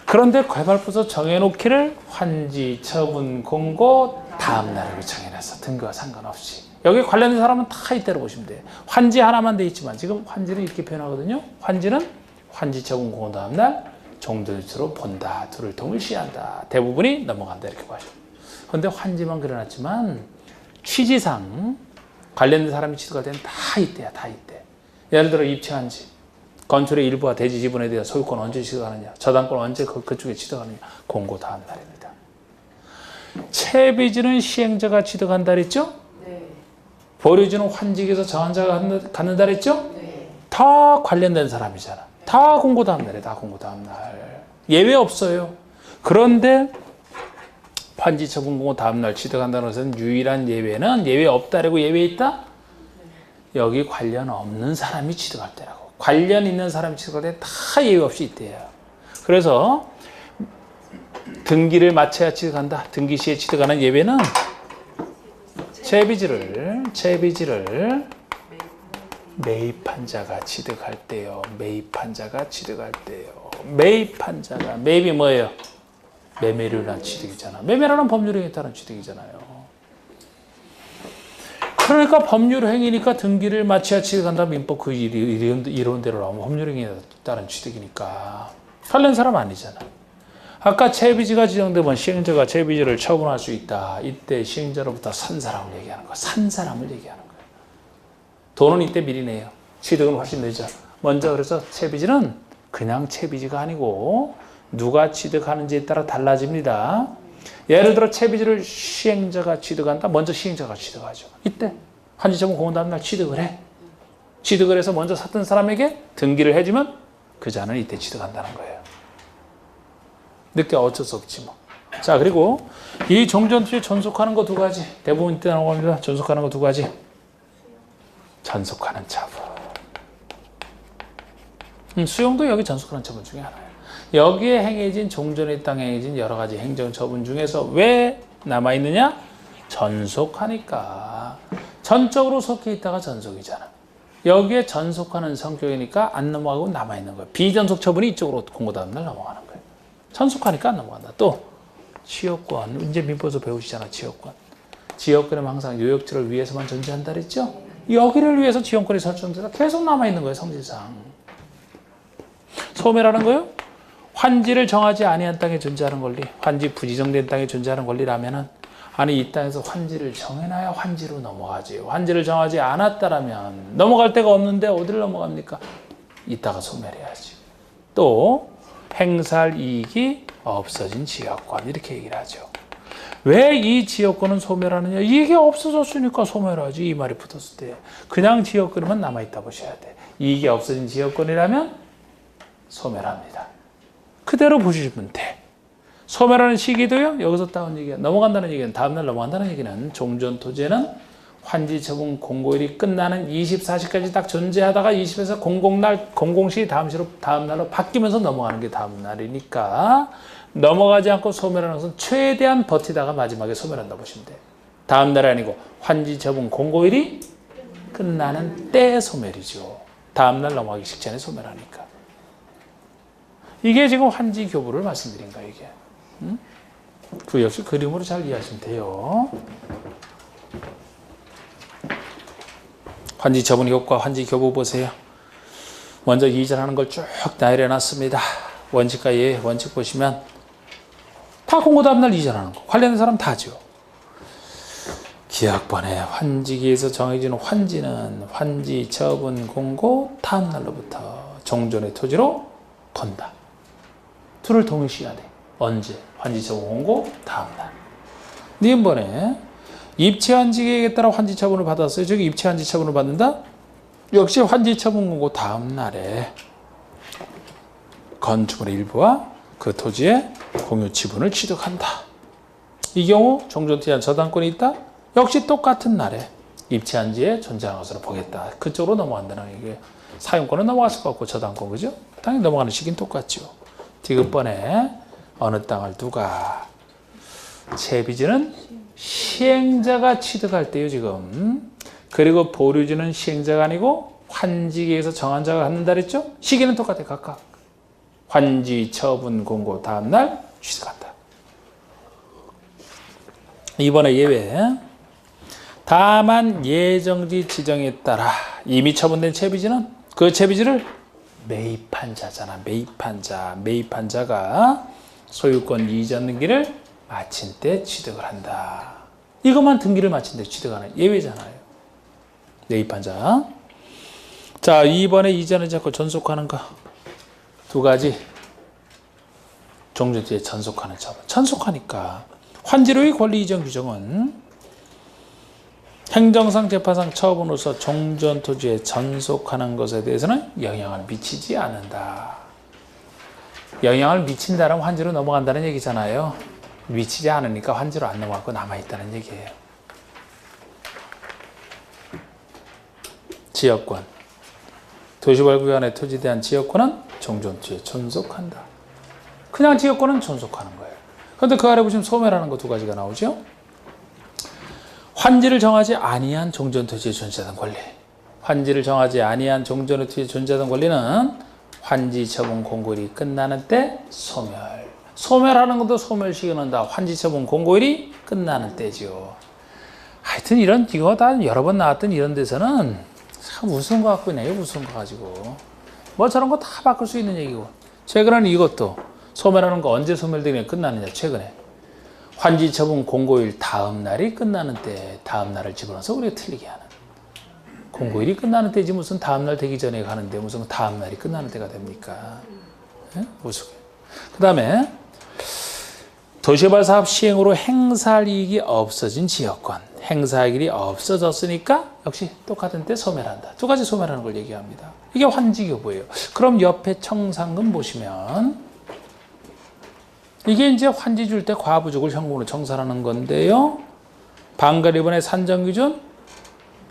그런데 개발부서 정해놓기를 환지, 처분, 공고 다음 날을 정해놔서 등기와 상관없이 여기 관련된 사람은 다 이때로 보시면 돼요. 환지 하나만 돼 있지만 지금 환지는 이렇게 표현하거든요. 환지는 환지, 처분, 공고 다음 날 종전수로 본다. 둘을 동일시한다. 대부분이 넘어간다 이렇게 봐요. 그런데 환지만 그려놨지만 취지상 관련된 사람이 취득할 때는 다 이때야. 다 이때. 예를 들어 입체한지 건축의 일부와 대지 지분에 대한 소유권 언제 취득하느냐 저당권 언제 그쪽에 취득하느냐 공고 다음 날입니다. 채비지는 시행자가 취득한다 그랬죠? 네. 보류지는 환지에서 정한자가 갖는다 그랬죠? 네. 다 관련된 사람이잖아. 다 공고 다음 날에 다 공고 다음 날. 예외 없어요. 그런데 환지 처분 공고 다음 날 취득한다는 것은 유일한 예외는 예외 없다라고 예외 있다? 여기 관련 없는 사람이 취득할 때라고. 관련 있는 사람이 취득할 때 다 예외 없이 있대요. 그래서 등기를 마쳐야 취득한다. 등기 시에 취득하는 예외는 채비지를 매입한 자가 취득할 때요. 매입한 자가 취득할 때요. 매입한 자가 매입이 뭐예요? 매매를 한 취득이잖아. 매매라는 법률 행위에 따른 취득이잖아요. 그러니까 법률 행위니까 등기를 마쳐야 취득한다. 민법 그 이론대로 나오면 법률 행위에 따른 취득이니까 관련 사람 아니잖아. 아까 채비지가 지정되면 시행자가 채비지를 처분할 수 있다. 이때 시행자로부터 산 사람을 얘기하는 거야. 산 사람을 얘기하는 거야. 돈은 이때 미리 내요. 취득은 훨씬 늦어. 먼저 그래서 채비지는 그냥 채비지가 아니고 누가 취득하는지에 따라 달라집니다. 예를 들어 채비지를 시행자가 취득한다. 먼저 시행자가 취득하죠. 이때 환지처분 공고 다음 날 취득을 해. 취득을 해서 먼저 샀던 사람에게 등기를 해주면 그 자는 이때 취득한다는 거예요. 늦게 어쩔 수 없지 뭐. 자 그리고 이 종전투에 전속하는 거 두 가지. 대부분 이때 나오는 겁니다. 전속하는 거 두 가지. 전속하는 처분. 수용도 여기 전속하는 처분 중에 하나예요. 여기에 행해진 종전의 땅에 행해진 여러 가지 행정처분 중에서 왜 남아있느냐? 전속하니까. 전적으로 속해 있다가 전속이잖아. 여기에 전속하는 성격이니까 안 넘어가고 남아있는 거예요. 비전속 처분이 이쪽으로 공고 다음 날 넘어가는 거예요. 전속하니까 안 넘어간다. 또 취업권. 이제 민법에서 배우시잖아. 취업권. 지역권은 항상 요역지를 위해서만 존재한다 그랬죠? 여기를 위해서 지역권이 설정돼서 계속 남아있는 거예요, 성질상. 소멸하는 거요? 환지를 정하지 아니한 땅에 존재하는 권리, 환지 부지정된 땅에 존재하는 권리라면은, 아니 이 땅에서 환지를 정해놔야 환지로 넘어가지. 환지를 정하지 않았다라면 넘어갈 데가 없는데 어디를 넘어갑니까? 이따가 소멸해야지. 또 행사할 이익이 없어진 지역권, 이렇게 얘기를 하죠. 왜 이 지역권은 소멸하느냐? 이익이 없어졌으니까 소멸하지, 이 말이 붙었을 때. 그냥 지역권이면 남아있다 보셔야 돼. 이익이 없어진 지역권이라면 소멸합니다. 그대로 보시면 돼. 소멸하는 시기도요, 여기서 따온 얘기야. 넘어간다는 얘기는, 다음날 넘어간다는 얘기는, 종전 토지에는 환지 처분 공고일이 끝나는 24시까지 딱 존재하다가 20에서 00날, 00시 다음날로 바뀌면서 넘어가는 게 다음날이니까, 넘어가지 않고 소멸하는 것은 최대한 버티다가 마지막에 소멸한다 보시면 돼요. 다음날이 아니고 환지 처분 공고일이 끝나는 때 소멸이죠. 다음날 넘어가기 직전에 소멸하니까. 이게 지금 환지 교부를 말씀드린 거예요, 이게. 그 역시 그림으로 잘 이해하시면 돼요. 환지 처분 효과, 환지 교부 보세요. 먼저 이전하는 걸 쭉 나열해놨습니다. 원칙과 예, 원칙 보시면 다 공고 다음날 이전하는 거. 관련된 사람 다죠. 기약번에 환지기에서 정해진 환지는 환지 처분 공고 다음날로부터 종전의 토지로 건다. 둘을 동시에 해야 돼. 언제? 환지 처분 공고 다음날. 니은번에 입체환지계획에 따라 환지 처분을 받았어요. 저기 입체환지 처분을 받는다? 역시 환지 처분 공고 다음날에 건축물의 일부와 그 토지의 공유 지분을 취득한다. 이 경우 종전토지한 저당권이 있다? 역시 똑같은 날에 입체한지에 존재하는 것으로 보겠다. 그쪽으로 넘어간다는 얘기예요. 사용권은 넘어갈 수가 없고 저당권, 그죠? 당연히 넘어가는 시기는 똑같죠. 디귿번에 어느 땅을 누가, 채비지는 시행자가 취득할 때요, 지금. 그리고 보류지는 시행자가 아니고 환지기에서 정한 자가 갖는다 그랬죠? 시기는 똑같아요, 각각. 환지 처분 공고 다음날 취득한다. 이번에 예외. 다만 예정지 지정에 따라 이미 처분된 채비지는 그 채비지를 매입한 자잖아. 매입한 자. 매입한 자가 소유권 이전 등기를 마친 때 취득을 한다. 이것만 등기를 마친 때 취득하는 예외잖아요. 매입한 자. 자, 이번에 이전을 잡고 전속하는 거. 두 가지. 종전 뒤에 전속하는 처분. 전속하니까 환지로의 권리 이전 규정은 행정상 재판상 처분으로서 종전 토지에 전속하는 것에 대해서는 영향을 미치지 않는다. 영향을 미친다면 환지로 넘어간다는 얘기잖아요. 미치지 않으니까 환지로 안 넘어가고 남아있다는 얘기예요. 지역권. 도시벌구간의 토지에 대한 지역권은 종전 토지에 전속한다. 그냥 지역권은 전속하는 거예요. 그런데 그 아래 보시면 소멸하는 거 두 가지가 나오죠. 환지를 정하지 아니한 종전 토지에 존재하던 권리. 환지를 정하지 아니한 종전 토지에 존재하던 권리는 환지 처분 공고일이 끝나는 때 소멸. 소멸하는 것도 소멸시키는 다 환지 처분 공고일이 끝나는 때죠. 하여튼 이런 이거 다 여러 번 나왔던 이런 데서는 참 우스운 거 갖고 있네요. 우스운 거 가지고. 뭐 저런 거 다 바꿀 수 있는 얘기고. 최근에는 이것도 소멸하는 거 언제 소멸되면 끝나느냐. 최근에. 환지 처분 공고일 다음 날이 끝나는 때 다음 날을 집어넣어서 우리가 틀리게 하는. 공고일이 끝나는 때지 무슨 다음 날 되기 전에 가는데 무슨 다음 날이 끝나는 때가 됩니까? 네? 우스게. 그 다음에 도시개발 사업 시행으로 행사할 이익이 없어진 지역권. 행사할 일이 없어졌으니까 역시 똑같은 때 소멸한다. 두 가지 소멸하는 걸 얘기합니다. 이게 환지교부예요. 그럼 옆에 청산금 보시면 이게 이제 환지 줄 때 과부족을 현금으로 청산하는 건데요. 방가 이번에 산정기준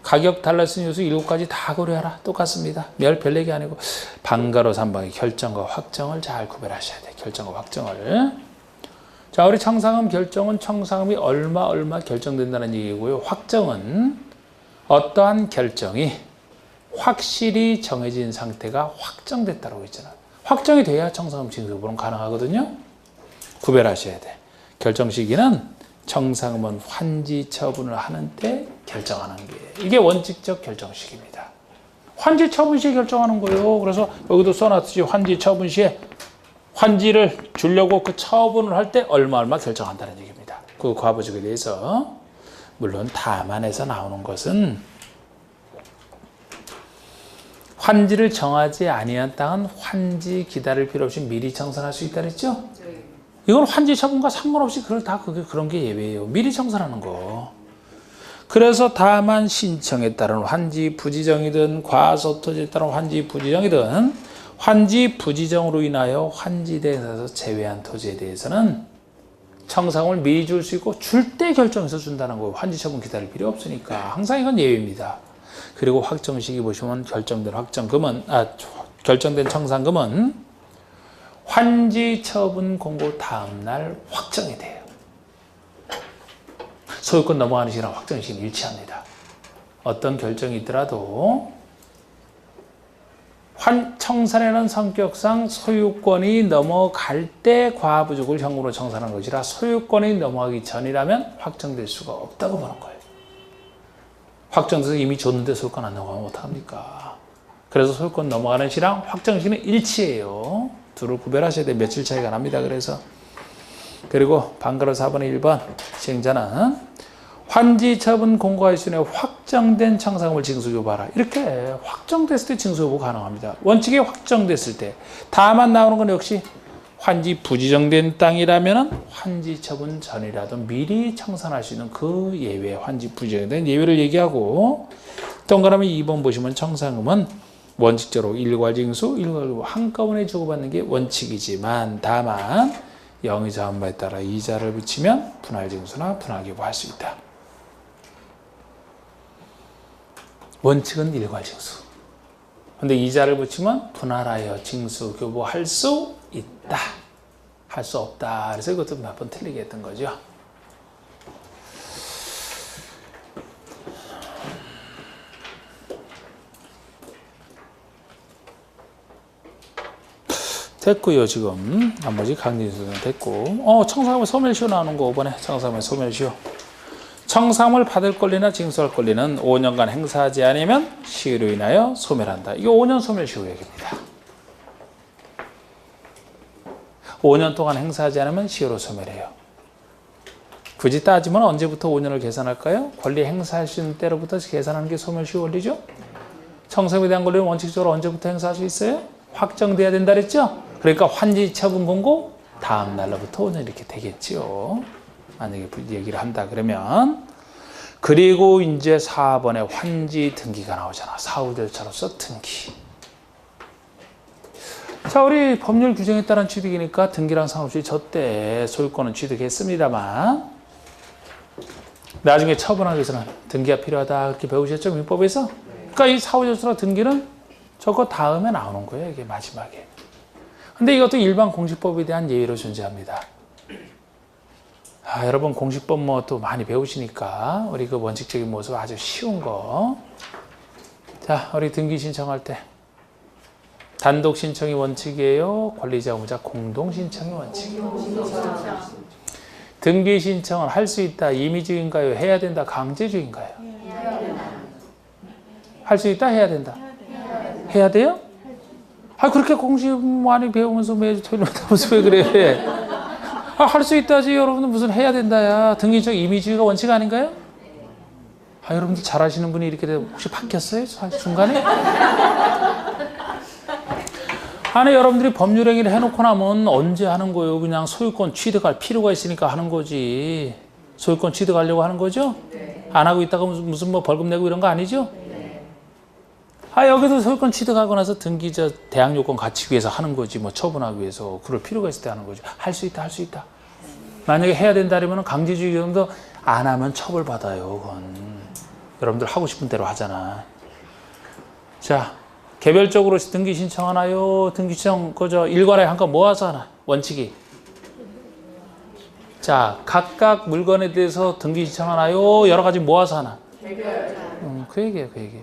가격 달라진 요소 7가지 다 고려하라. 똑같습니다. 별 얘기 아니고 방가로 3방의 결정과 확정을 잘 구별하셔야 돼요. 결정과 확정을. 자, 우리 청산금 결정은 청산금이 얼마 결정된다는 얘기고요. 확정은 어떠한 결정이 확실히 정해진 상태가 확정됐다고 있잖아요. 확정이 돼야 청산금 징수구는 가능하거든요. 구별하셔야 돼. 결정 시기는 청산금은 환지 처분을 하는 때 결정하는 게 이게 원칙적 결정식입니다. 환지 처분 시에 결정하는 거예요. 그래서 여기도 써놨듯이 환지 처분 시에 환지를 주려고 그 처분을 할 때 얼마 결정한다는 얘기입니다. 그 과부직에 대해서 물론 다만에서 나오는 것은 환지를 정하지 아니한 땅은 환지 기다릴 필요 없이 미리 청산할 수 있다 그랬죠? 이건 환지 처분과 상관없이 그런 게 예외예요. 미리 청산하는 거. 그래서 다만 신청에 따른 환지 부지정이든 과소토지에 따른 환지 부지정이든 환지 부지정으로 인하여 환지대에서 제외한 토지에 대해서는 청산금을 미리 줄 수 있고 줄 때 결정해서 준다는 거예요. 환지 처분 기다릴 필요 없으니까. 항상 이건 예외입니다. 그리고 확정식이 보시면 결정된 청산금은 환지 처분 공고 다음날 확정이 돼요. 소유권 넘어가는 시기랑 확정식은 일치합니다. 어떤 결정이 있더라도 청산에는 성격상 소유권이 넘어갈 때 과부족을 현금으로 청산한 것이라 소유권이 넘어가기 전이라면 확정될 수가 없다고 보는 거예요. 확정돼서 이미 줬는데 소유권 안 넘어가면 어떡합니까? 그래서 소유권 넘어가는 시랑 확정시는 일치예요. 둘을 구별하셔야 돼요. 며칠 차이가 납니다. 그리고 반가로 4번의 1번 시행자는 환지 처분 공고할 시에 확정된 청산금을 징수요구하라. 이렇게 확정됐을 때 징수요구 가능합니다. 원칙이 확정됐을 때. 다만 나오는 건 역시 환지 부지정된 땅이라면 환지 처분 전이라도 미리 청산할 수 있는 그 예외, 환지 부지정된 예외를 얘기하고 동그라미 2번 보시면 청산금은 원칙적으로 일괄징수, 일괄 한꺼번에 주고받는 게 원칙이지만 다만 영의자원바에 따라 이자를 붙이면 분할징수나 분할교부할 수 있다. 원칙은 일괄징수. 근데 이자를 붙이면 분할하여 징수, 교부할 수 있다. 할 수 없다. 그래서 이것도 몇 번 틀리게 했던 거죠. 됐고요. 지금 나머지 강진수는 됐고 청산금을 소멸시효 나오는 거 5번에 청산금을 소멸시효. 청산금을 받을 권리나 징수할 권리는 5년간 행사하지 않으면 시효로 인하여 소멸한다. 이거 5년 소멸시효 얘기입니다. 5년 동안 행사하지 않으면 시효로 소멸해요. 굳이 따지면 언제부터 5년을 계산할까요? 권리 행사할 수 있는 때로부터 계산하는 게 소멸시효 원리죠. 청산금에 대한 권리는 원칙적으로 언제부터 행사할 수 있어요? 확정돼야 된다 그랬죠? 그러니까 환지 처분 공고 다음 날로부터 5년 이렇게 되겠죠. 만약에 얘기를 한다 그러면. 그리고 이제 4번에 환지 등기가 나오잖아. 사후 절차로서 등기. 자, 우리 법률 규정에 따른 취득이니까 등기랑 상관없이 저때 소유권은 취득했습니다만 나중에 처분하기 위해서는 등기가 필요하다 그렇게 배우셨죠? 민법에서? 그러니까 이 사후 절차로 등기는 저거 다음에 나오는 거예요. 이게 마지막에. 근데 이것도 일반 공시법에 대한 예의로 존재합니다. 여러분 공시법 또 많이 배우시니까 우리 그 원칙적인 모습 아주 쉬운 거. 자, 우리 등기 신청할 때 단독 신청이 원칙이에요? 권리자 의무자 공동 신청이 원칙이에요? 등기 신청을 할 수 있다. 임의주의인가요? 해야 된다. 강제주의인가요? 할 수 있다. 해야 된다. 해야 돼요? 그렇게 공시 많이 배우면서 매주 토요일마다 왜 그래? 할 수 있다지. 여러분들 무슨 해야 된다야. 등기적 임의주의가 원칙 아닌가요? 여러분들 잘하시는 분이 이렇게 되면 혹시 바뀌었어요? 중간에? 여러분들이 법률 행위를 해놓고 나면 언제 하는 거예요? 그냥 소유권 취득할 필요가 있으니까 하는 거지. 소유권 취득하려고 하는 거죠? 안 하고 있다가 무슨 벌금 내고 이런 거 아니죠? 여기도 소유권 취득하고 나서 등기자 대항 요건 갖추기 위해서 하는 거지. 처분하기 위해서. 그럴 필요가 있을 때 하는 거죠. 할 수 있다, 할 수 있다. 만약에 해야 된다면 강제주의 정도 안 하면 처벌받아요. 그건. 여러분들 하고 싶은 대로 하잖아. 자, 개별적으로 등기 신청하나요? 등기 신청, 일괄에 한껏 모아서 하나. 원칙이. 자, 각각 물건에 대해서 등기 신청하나요? 여러 가지 모아서 하나. 그 얘기예요, 그 얘기.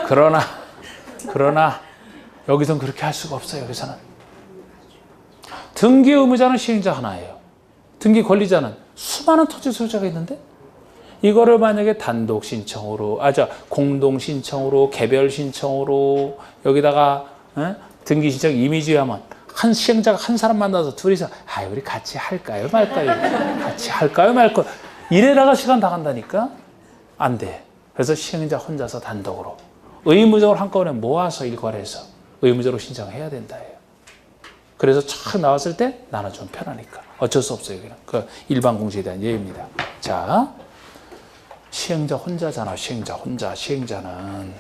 그러나 여기서는 그렇게 할 수가 없어요. 여기서는 등기 의무자는 시행자 하나예요. 등기 권리자는 수많은 토지 소유자가 있는데 이거를 만약에 단독 신청으로, 공동 신청으로, 개별 신청으로 여기다가 등기 신청 이미지하면 한 시행자가 한 사람 만나서 둘이서 우리 같이 할까요 말까요? 같이 할까요 말까요? 이래다가 시간 다 간다니까? 안 돼. 그래서 시행자 혼자서 단독으로 의무적으로 한꺼번에 모아서 일괄해서 의무적으로 신청해야 된다 해요. 그래서 촥 나왔을 때 나눠주면 편하니까 어쩔 수 없어요. 여기는 그 일반 공시에 대한 예입니다. 자, 시행자 혼자잖아. 시행자 혼자. 시행자는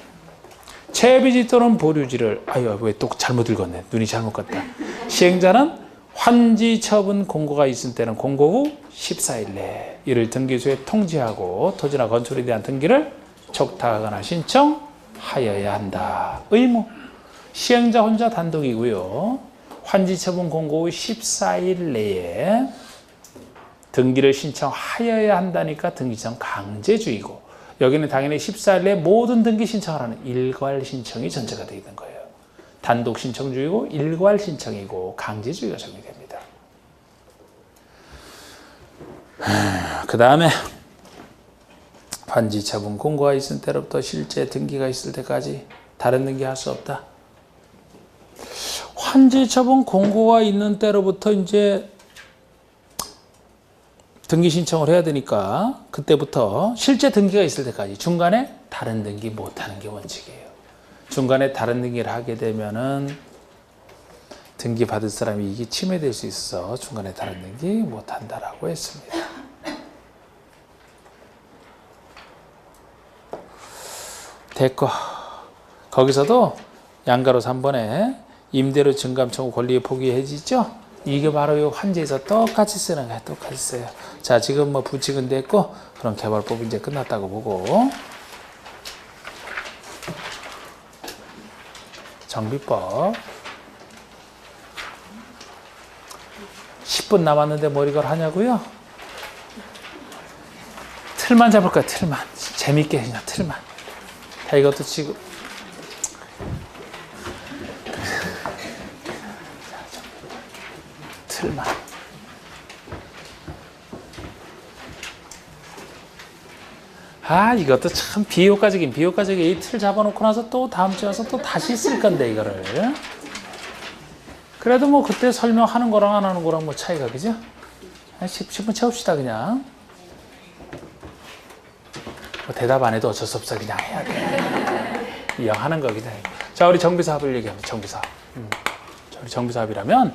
채비지 또는 보류지를 왜 또 잘못 읽었네. 눈이 잘못 갔다. 시행자는 환지 처분 공고가 있을 때는 공고 후 14일 내에 이를 등기소에 통지하고 토지나 건축에 대한 등기를 촉탁하거나 신청하여야 한다. 의무. 시행자 혼자 단독이고요. 환지 처분 공고 후 14일 내에 등기를 신청하여야 한다니까 등기 신청 강제주의고, 여기는 당연히 14일 내에 모든 등기 신청을 하는 일괄 신청이 전제가 되어 있는 거예요. 단독 신청주의고 일괄 신청이고 강제주의가 적용됩니다. 그 다음에 환지 처분 공고가 있을 때로부터 실제 등기가 있을 때까지 다른 등기 할 수 없다. 환지 처분 공고가 있는 때로부터 이제 등기 신청을 해야 되니까 그때부터 실제 등기가 있을 때까지 중간에 다른 등기 못하는 게 원칙이에요. 중간에 다른 등기를 하게 되면은 등기 받을 사람이 이익이 침해될 수 있어서 중간에 다른 등기 못한다라고 했습니다. 됐고, 거기서도 양가로 3번에 임대료 증감 청구 권리의 포기 해지죠? 이게 바로 이 환지에서 똑같이 쓰는 거야. 똑같이 써요. 자, 지금 뭐 부칙은 됐고, 그럼 개발법은 이제 끝났다고 보고, 정비법 10분 남았는데 뭘 이걸 하냐고요? 틀만 잡을 거야. 틀만. 재밌게 그냥 틀만. 자, 이것도 지금 틀만. 이것도 참 비효과적인 이 틀 잡아놓고 나서 또 다음 주에 와서 또 다시 쓸 건데 이거를. 그래도 뭐 그때 설명하는 거랑 안 하는 거랑 뭐 차이가, 그죠? 10분 채웁시다 그냥. 뭐 대답 안 해도 어쩔 수 없어. 그냥 해야 돼. 이왕 하는 거기다. 자, 우리 정비사업을 얘기하면 정비사업. 자, 우리 정비사업이라면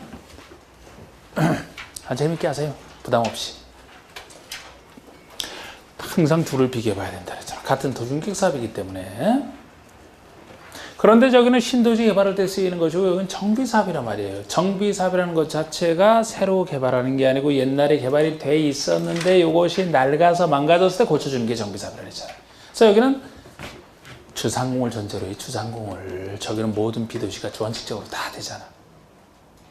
재밌게 하세요. 부담 없이. 항상 둘을 비교해봐야 된다 그랬잖아. 같은 도중객 사업이기 때문에. 그런데 저기는 신도시 개발할 때 쓰이는 것이고 여기는 정비사업이란 말이에요. 정비사업이라는 것 자체가 새로 개발하는 게 아니고 옛날에 개발이 돼 있었는데 이것이 낡아서 망가졌을 때 고쳐주는 게 정비사업이라고 했잖아요. 그래서 여기는 주상공을 전제로 해. 주상공을. 저기는 모든 비도시가 원칙적으로 다 되잖아.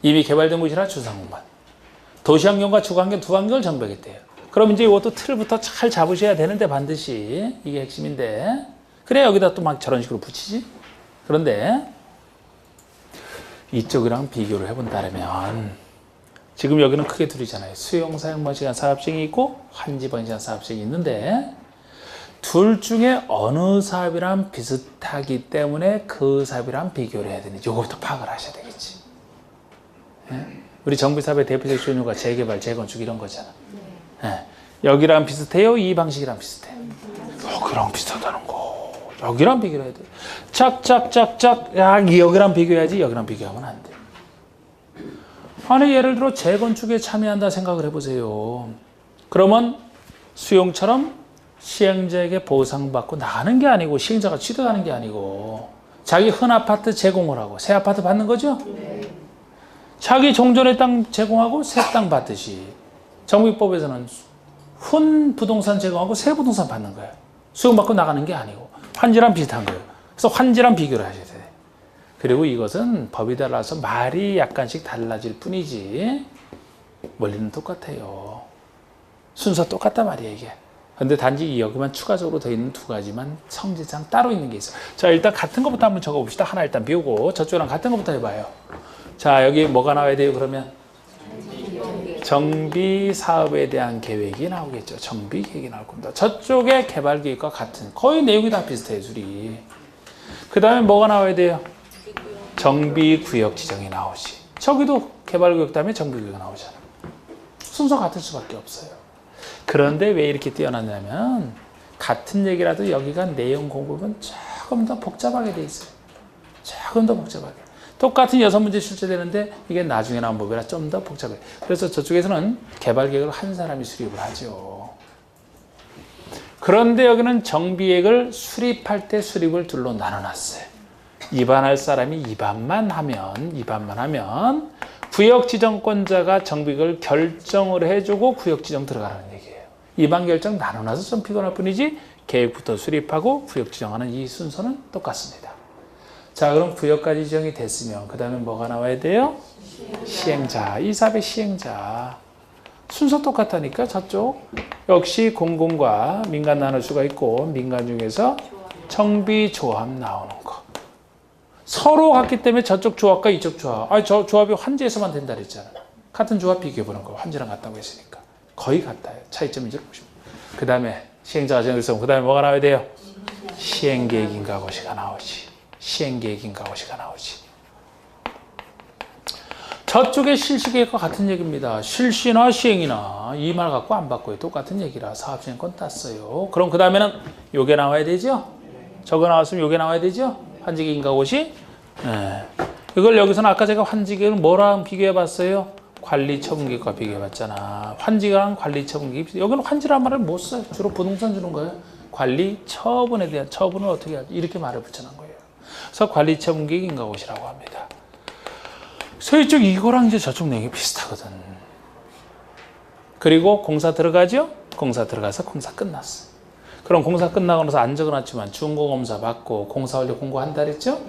이미 개발된 곳이라 주상공만. 도시환경과 주거환경 두 환경을 정비하겠대요. 그럼 이제 이것도 틀부터 잘 잡으셔야 되는데 반드시 이게 핵심인데, 그래 여기다 또 막 저런 식으로 붙이지. 그런데 이쪽이랑 비교를 해본다면 지금 여기는 크게 둘이잖아요. 수용사용번시간 사업시행이 있고 환지번시간 사업시행이 있는데 둘 중에 어느 사업이랑 비슷하기 때문에 그 사업이랑 비교를 해야 되는지 이거부터 파악을 하셔야 되겠지. 우리 정비사업의 대표적 종류가 재개발, 재건축 이런 거잖아. 여기랑 비슷해요? 이 방식이랑 비슷해? 여기랑 비슷하다는 거. 여기랑 비교를 해야 돼. 짝짝짝짝. 여기랑 비교해야지. 여기랑 비교하면 안 돼. 아니 예를 들어 재건축에 참여한다 생각을 해보세요. 그러면 수용처럼 시행자에게 보상받고 나가는 게 아니고 시행자가 취득하는 게 아니고 자기 흔 아파트 제공을 하고 새 아파트 받는 거죠? 자기 종전의 땅 제공하고 새 땅 받듯이 정비법에서는 훈 부동산 제공하고 새 부동산 받는 거예요. 수용받고 나가는 게 아니고 환지랑 비슷한 거예요. 그래서 환지랑 비교를 하셔야 돼요. 그리고 이것은 법이 달라서 말이 약간씩 달라질 뿐이지 원리는 똑같아요. 순서 똑같단 말이에요 이게. 근데 단지 여기만 추가적으로 더 있는 두 가지만 성질상 따로 있는 게 있어요. 자, 일단 같은 것부터 한번 적어봅시다. 하나 일단 비우고 저쪽이랑 같은 것부터 해봐요. 자, 여기 뭐가 나와야 돼요 그러면? 정비 사업에 대한 계획이 나오겠죠. 정비 계획이 나올 겁니다. 저쪽의 개발 계획과 같은 거의 내용이 다 비슷해요. 둘이. 그 다음에 뭐가 나와야 돼요? 정비 구역 지정이 나오지. 저기도 개발 구역 다음에 정비 구역이 나오잖아. 순서 같을 수밖에 없어요. 그런데 왜 이렇게 띄어놨냐면 같은 얘기라도 여기가 내용 공부는 조금 더 복잡하게 돼 있어요. 조금 더 복잡하게. 똑같은 6문제 출제되는데 이게 나중에 나온 법이라 좀 더 복잡해요. 그래서 저쪽에서는 개발 계획을 한 사람이 수립을 하죠. 그런데 여기는 정비계획을 수립할 때 수립을 둘로 나눠놨어요. 입안할 사람이 입안만 하면 구역 지정권자가 정비계획을 결정을 해주고 구역 지정 들어가라는 얘기예요. 입안 결정 나눠놔서 좀 피곤할 뿐이지 계획부터 수립하고 구역 지정하는 이 순서는 똑같습니다. 자, 그럼 구역까지 지정이 됐으면 그 다음에 뭐가 나와야 돼요? 시행자. 이 사업의 시행자. 순서 똑같다니까. 저쪽 역시 공공과 민간 나눌 수가 있고 민간 중에서 정비조합 나오는 거. 서로 같기 때문에 저쪽 조합과 이쪽 조합. 저 조합이 환지에서만 된다 그랬잖아. 같은 조합 비교해보는 거. 환지랑 같다고 했으니까. 거의 같아요. 차이점이 이제 보시면. 그 다음에 시행자가 정해서 그 다음에 뭐가 나와야 돼요? 시행계획인가 고시가 나오지. 시행계획인가 고시가 나오지. 저쪽의 실시계획과 같은 얘기입니다. 실시나 시행이나 이 말 갖고 안 바꿔요. 똑같은 얘기라 사업시행권 땄어요. 그럼 그 다음에는 요게 나와야 되죠? 저거 나왔으면 요게 나와야 되죠? 환지계획인가 고시? 네. 이걸 여기서는 아까 제가 환지계획을 뭐랑 비교해 봤어요? 관리처분계획과 비교해 봤잖아. 환지랑 관리처분계획. 여기는 환지라는 말을 못 써요. 주로 부동산 주는 거예요. 관리처분에 대한 처분을 어떻게 하지? 이렇게 말을 붙여놓은 거예요. 그래서 관리처분계획인가 고시라고 합니다. 그래서 이쪽 이거랑 이제 저쪽 내용이 비슷하거든. 그리고 공사 들어가죠? 공사 들어가서 공사 끝났어. 그럼 공사 끝나고 나서 안 적어놨지만 준공검사 받고 공사완료 공고한다 그랬죠?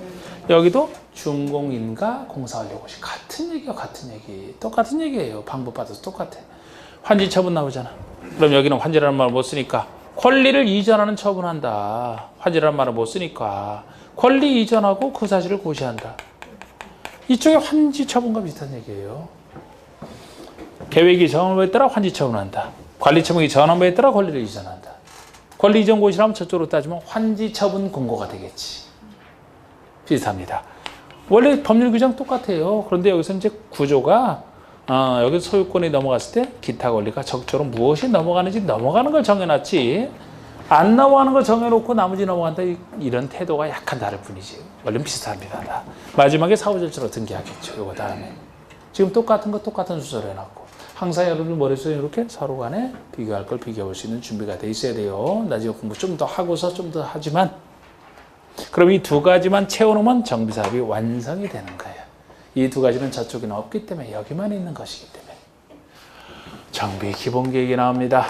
여기도 준공인가 공사완료 고시. 같은 얘기야, 같은 얘기. 똑같은 얘기예요. 방법 받아서 똑같아. 환지 처분 나오잖아. 그럼 여기는 환지라는 말을 못 쓰니까 권리를 이전하는 처분한다. 환지라는 말을 못 쓰니까 권리 이전하고 그 사실을 고시한다. 이쪽에 환지 처분과 비슷한 얘기예요. 계획이 정한 바에 따라 환지 처분한다. 관리 처분이 정한 바에 따라 권리를 이전한다. 권리 이전 고시라면 저쪽으로 따지면 환지 처분 공고가 되겠지. 비슷합니다. 원래 법률 규정 똑같아요. 그런데 여기서 이제 구조가 여기 소유권이 넘어갔을 때 기타 권리가 적절로 무엇이 넘어가는지 넘어가는 걸 정해놨지. 안 넘어가는 걸 정해놓고 나머지 넘어간다 이런 태도가 약간 다를 뿐이지. 원래는 비슷합니다. 다. 마지막에 사후절차로 등기하겠죠. 요거 다음에. 지금 똑같은 거 똑같은 순서로 해놨고 항상 여러분 머릿속에 이렇게 서로 간에 비교할 걸 비교할 수 있는 준비가 돼 있어야 돼요. 나중에 공부 좀 더 하고서 좀 더 하지만 그럼 이 두 가지만 채워놓으면 정비사업이 완성이 되는 거예요. 이 두 가지는 저쪽에는 없기 때문에 여기만 있는 것이기 때문에 정비 기본계획이 나옵니다.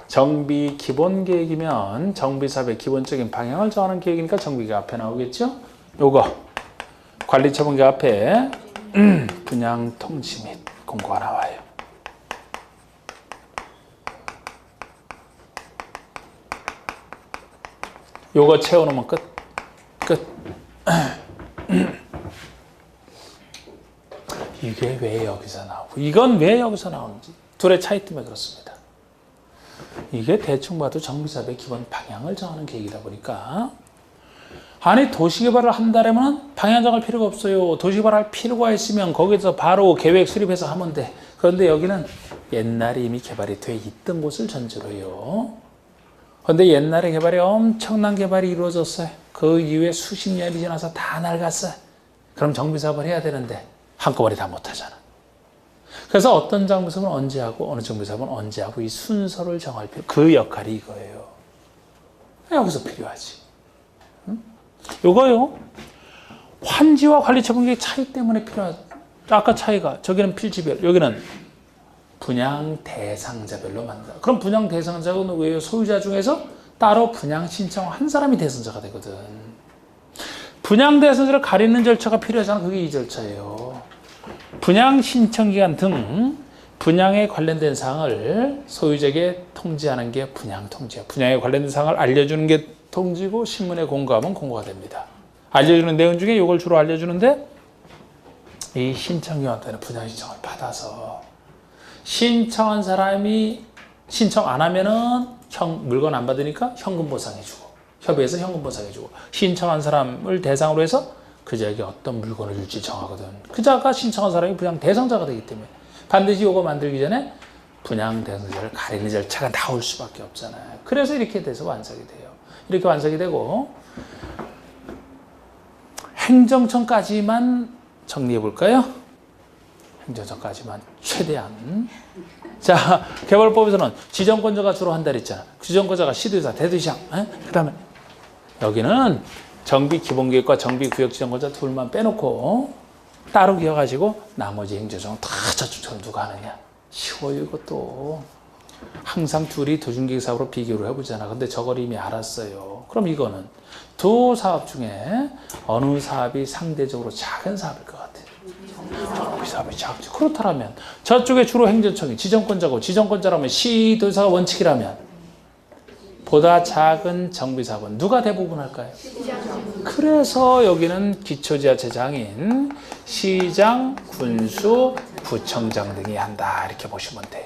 정비 기본계획이면 정비사업의 기본적인 방향을 정하는 계획이니까 정비계획 앞에 나오겠죠? 요거 관리처분계획 앞에 분양 통지 및 공고가 나와요. 요거 채워놓으면 끝. 이게 왜 여기서 나오고 이건 왜 여기서 나오는지 둘의 차이 때문에 그렇습니다. 이게 대충 봐도 정비사업의 기본 방향을 정하는 계획이다 보니까 아니 도시개발을 한다면 방향 정할 필요가 없어요. 도시개발할 필요가 있으면 거기서 바로 계획 수립해서 하면 돼. 그런데 여기는 옛날에 이미 개발이 돼 있던 곳을 전제로요. 그런데 옛날에 개발이 엄청난 개발이 이루어졌어요. 그 이후에 수십 년이 지나서 다 낡았어요. 그럼 정비사업을 해야 되는데 한꺼번에 다 못하잖아. 그래서 어떤 정비사업은 언제 하고 어느 정비사업은 언제 하고 이 순서를 정할 필요, 그 역할이 이거예요. 여기서 필요하지. 요거요. 환지와 관리처분계획 차이 때문에 필요하죠. 아까 차이가 저기는 필지별, 여기는 분양 대상자별로 만든다. 그럼 분양 대상자가 누구예요? 소유자 중에서 따로 분양 신청한 사람이 대상자가 되거든. 분양 대상자를 가리는 절차가 필요하잖아. 그게 이 절차예요. 분양 신청 기간 등 분양에 관련된 사항을 소유자에게 통지하는 게 분양 통지야. 분양에 관련된 사항을 알려주는 게 통지고 신문에 공고하면 공고가 됩니다. 알려주는 내용 중에 이걸 주로 알려주는데 이 신청요한테는 분양 신청을 받아서 신청한 사람이 신청 안 하면은 물건 안 받으니까 현금 보상해주고 협의해서 현금 보상해주고 신청한 사람을 대상으로 해서 그자에게 어떤 물건을 줄지 정하거든. 그자가 신청한 사람이 분양 대상자가 되기 때문에 반드시 이거 만들기 전에 분양 대상자를 가리는 절차가 나올 수밖에 없잖아요. 그래서 이렇게 돼서 완성이 돼요. 이렇게 완성이 되고 행정청까지만 정리해 볼까요? 행정청까지만 최대한. 자, 개발법에서는 지정권자가 주로 한다 그랬잖아. 지정권자가 시도의사, 대도시장. 그 다음에 여기는 정비기본계획과 정비구역지정권자 둘만 빼놓고 따로 기어가지고 나머지 행정청은 다 저축처럼 누가 하느냐. 쉬워요 이것도. 항상 둘이 도중계획사업으로 비교를 해보잖아. 근데 저걸 이미 알았어요. 그럼 이거는 두 사업 중에 어느 사업이 상대적으로 작은 사업일 것 같아요? 정비사업이 작죠. 그렇다면 저쪽에 주로 행정청이 지정권자고 지정권자라면 시도의사가 원칙이라면 보다 작은 정비사업은 누가 대부분 할까요? 그래서 여기는 기초지자체장인 시장, 군수, 구청장 등이 한다 이렇게 보시면 돼요.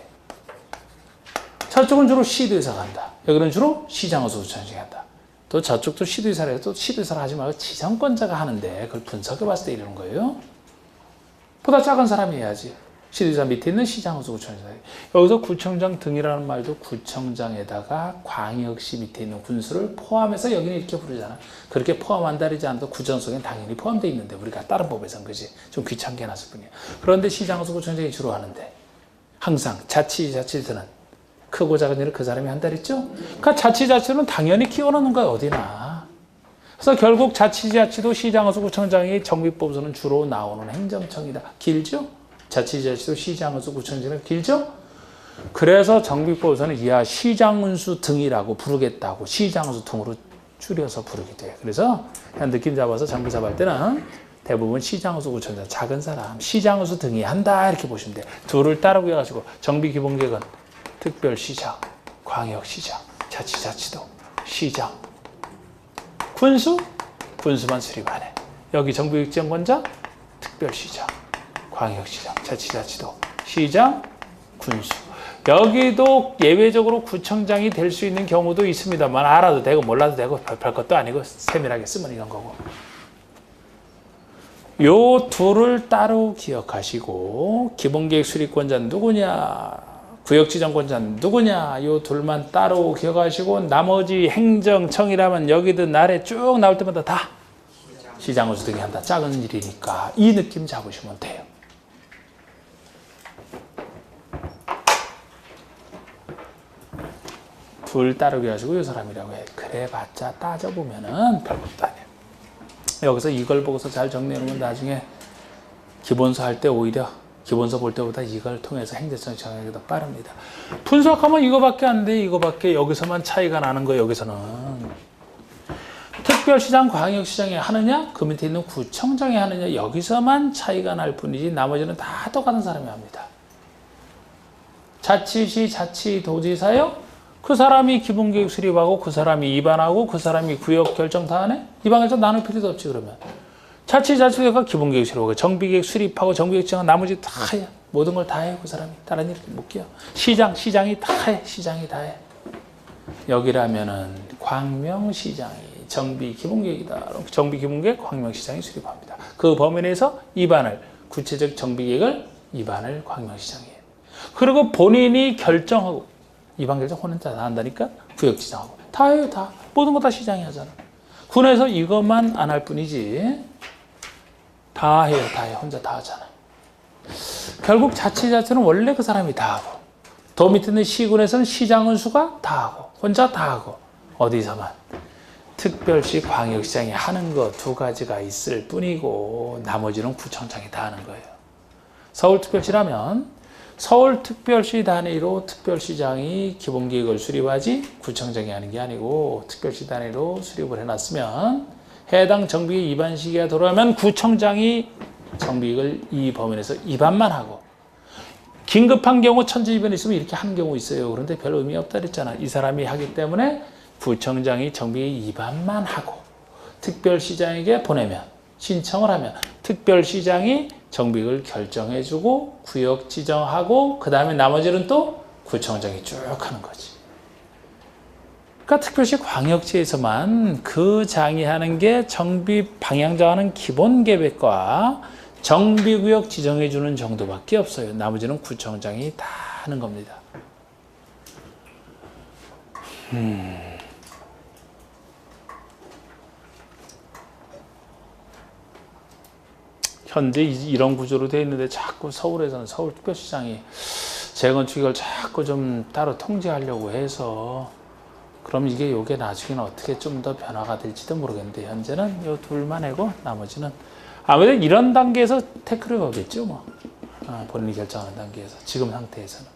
저쪽은 주로 시도의사가 한다. 여기는 주로 시장에서 구청장이 한다. 또 저쪽도 시도의사를 해도 시도의사를 하지 말고 지정권자가 하는데 그걸 분석해 봤을 때 이러는 거예요. 보다 작은 사람이 해야지. 시도의사 밑에 있는 시장에서 구청장. 여기서 구청장 등이라는 말도 구청장에다가 광역시 밑에 있는 군수를 포함해서 여기는 이렇게 부르잖아. 그렇게 포함한다 그러지 않아도 구청 속엔 당연히 포함되어 있는데 우리가 다른 법에서는 그지. 좀 귀찮게 해놨을 뿐이야. 그런데 시장에서 구청장이 주로 하는데 항상 자치자치들은 크고 작은 일을 그 사람이 한다 그랬죠? 그러니까 자치자치는 당연히 키워놓는 거야 어디나. 그래서 결국 자치자치도 시장에서 구청장이 정비법에서는 주로 나오는 행정청이다. 길죠? 자치자치도 시장에서 구청장은 길죠? 그래서 정비법에서는 이하 시장군수 등이라고 부르겠다고 시장군수 등으로 줄여서 부르게 돼요. 그래서 그냥 느낌 잡아서 정비사업 할 때는 대부분 시장군수 구청장 작은 사람 시장군수 등이 한다 이렇게 보시면 돼요. 둘을 따르고 해가지고 정비기본계획은 특별시장, 광역시장, 자치자치도, 시장, 군수, 군수만 수립하네. 여기 정비지정권자, 특별시장, 광역시장, 자치자치도, 시장, 군수. 여기도 예외적으로 구청장이 될 수 있는 경우도 있습니다만 알아도 되고 몰라도 되고 별 것도 아니고 세밀하게 쓰면 이런 거고. 요 둘을 따로 기억하시고 기본계획 수립권자는 누구냐? 구역지정권자는 누구냐? 요 둘만 따로 기억하시고 나머지 행정청이라면 여기든 아래 쭉 나올 때마다 다 시장으로 등이 한다. 작은 일이니까 이 느낌 잡으시면 돼요. 둘 따르게 하시고 이 사람이라고 해. 그래봤자 따져보면은 별것도 아니에요. 여기서 이걸 보고서 잘 정리해놓으면 나중에 기본서 할 때 오히려 기본서 볼 때보다 이걸 통해서 행정청 정하기가 더 빠릅니다. 분석하면 이거밖에 안 돼. 이거밖에 여기서만 차이가 나는 거예요. 여기서는. 특별시장, 광역시장이 하느냐? 그 밑에 있는 구청장이 하느냐? 여기서만 차이가 날 뿐이지 나머지는 다 똑같은 사람이 합니다. 자치시, 자치도지사요? 그 사람이 기본계획 수립하고 그 사람이 입안하고 그 사람이 구역 결정 다 하네? 입안 결정 나눌 필요도 없지 그러면. 자치자치도가 기본계획 수립하고 정비계획 수립하고 정비계획 정한 나머지 다 해. 모든 걸 다 해. 그 사람이. 다른 일 못 끼워. 시장이 다 해. 시장이 다 해. 여기라면은 광명시장이 정비기본계획이다. 정비기본계획 광명시장이 수립합니다. 그 범위 내에서 입안을 구체적 정비계획을 입안을 광명시장이 해요. 그리고 본인이 결정하고 입안 결정 혼자 다 한다니까 구역지정하고 다 해요. 다. 모든 거 다 시장이 하잖아. 군에서 이것만 안 할 뿐이지 다 해요. 다 해. 혼자 다 하잖아. 결국 자치자치는 원래 그 사람이 다 하고 더 밑에 있는 시군에서는 시장군수가 다 하고 혼자 다 하고 어디서만 특별시 광역시장이 하는 거 두 가지가 있을 뿐이고 나머지는 구청장이 다 하는 거예요. 서울특별시라면 서울특별시 단위로 특별시장이 기본계획을 수립하지 구청장이 하는 게 아니고 특별시 단위로 수립을 해놨으면 해당 정비계획 입안 시기가 돌아오면 구청장이 정비계획을 이 범위 내에서 입안만 하고 긴급한 경우 천재지변이 있으면 이렇게 하는 경우 있어요. 그런데 별 의미 없다 그랬잖아. 이 사람이 하기 때문에 구청장이 정비계획 입안만 하고 특별시장에게 보내면 신청을 하면 특별시장이 정비구역을 결정해주고 구역 지정하고 그 다음에 나머지는 또 구청장이 쭉 하는 거지. 그러니까 특별시 광역시에서만 그 장이 하는 게 정비 방향 정하는 기본 계획과 정비구역 지정해주는 정도밖에 없어요. 나머지는 구청장이 다 하는 겁니다. 현재 이런 구조로 되어 있는데 자꾸 서울에서는 서울특별시장이 재건축을 자꾸 좀 따로 통제하려고 해서 그럼 요게 나중에는 어떻게 좀 더 변화가 될지도 모르겠는데 현재는 요 둘만 해고 나머지는 아무래도 이런 단계에서 태클을 거겠죠 뭐. 본인이 결정하는 단계에서 지금 상태에서는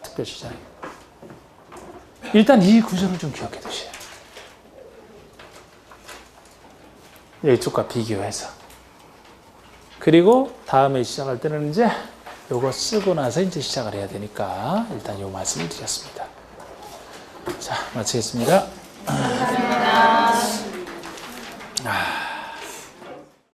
특별시장이 일단 이 구조를 좀 기억해 두세요. 이쪽과 비교해서 그리고 다음에 시작할 때는 이제 요거 쓰고 나서 이제 시작을 해야 되니까 일단 요 말씀을 드렸습니다. 자, 마치겠습니다.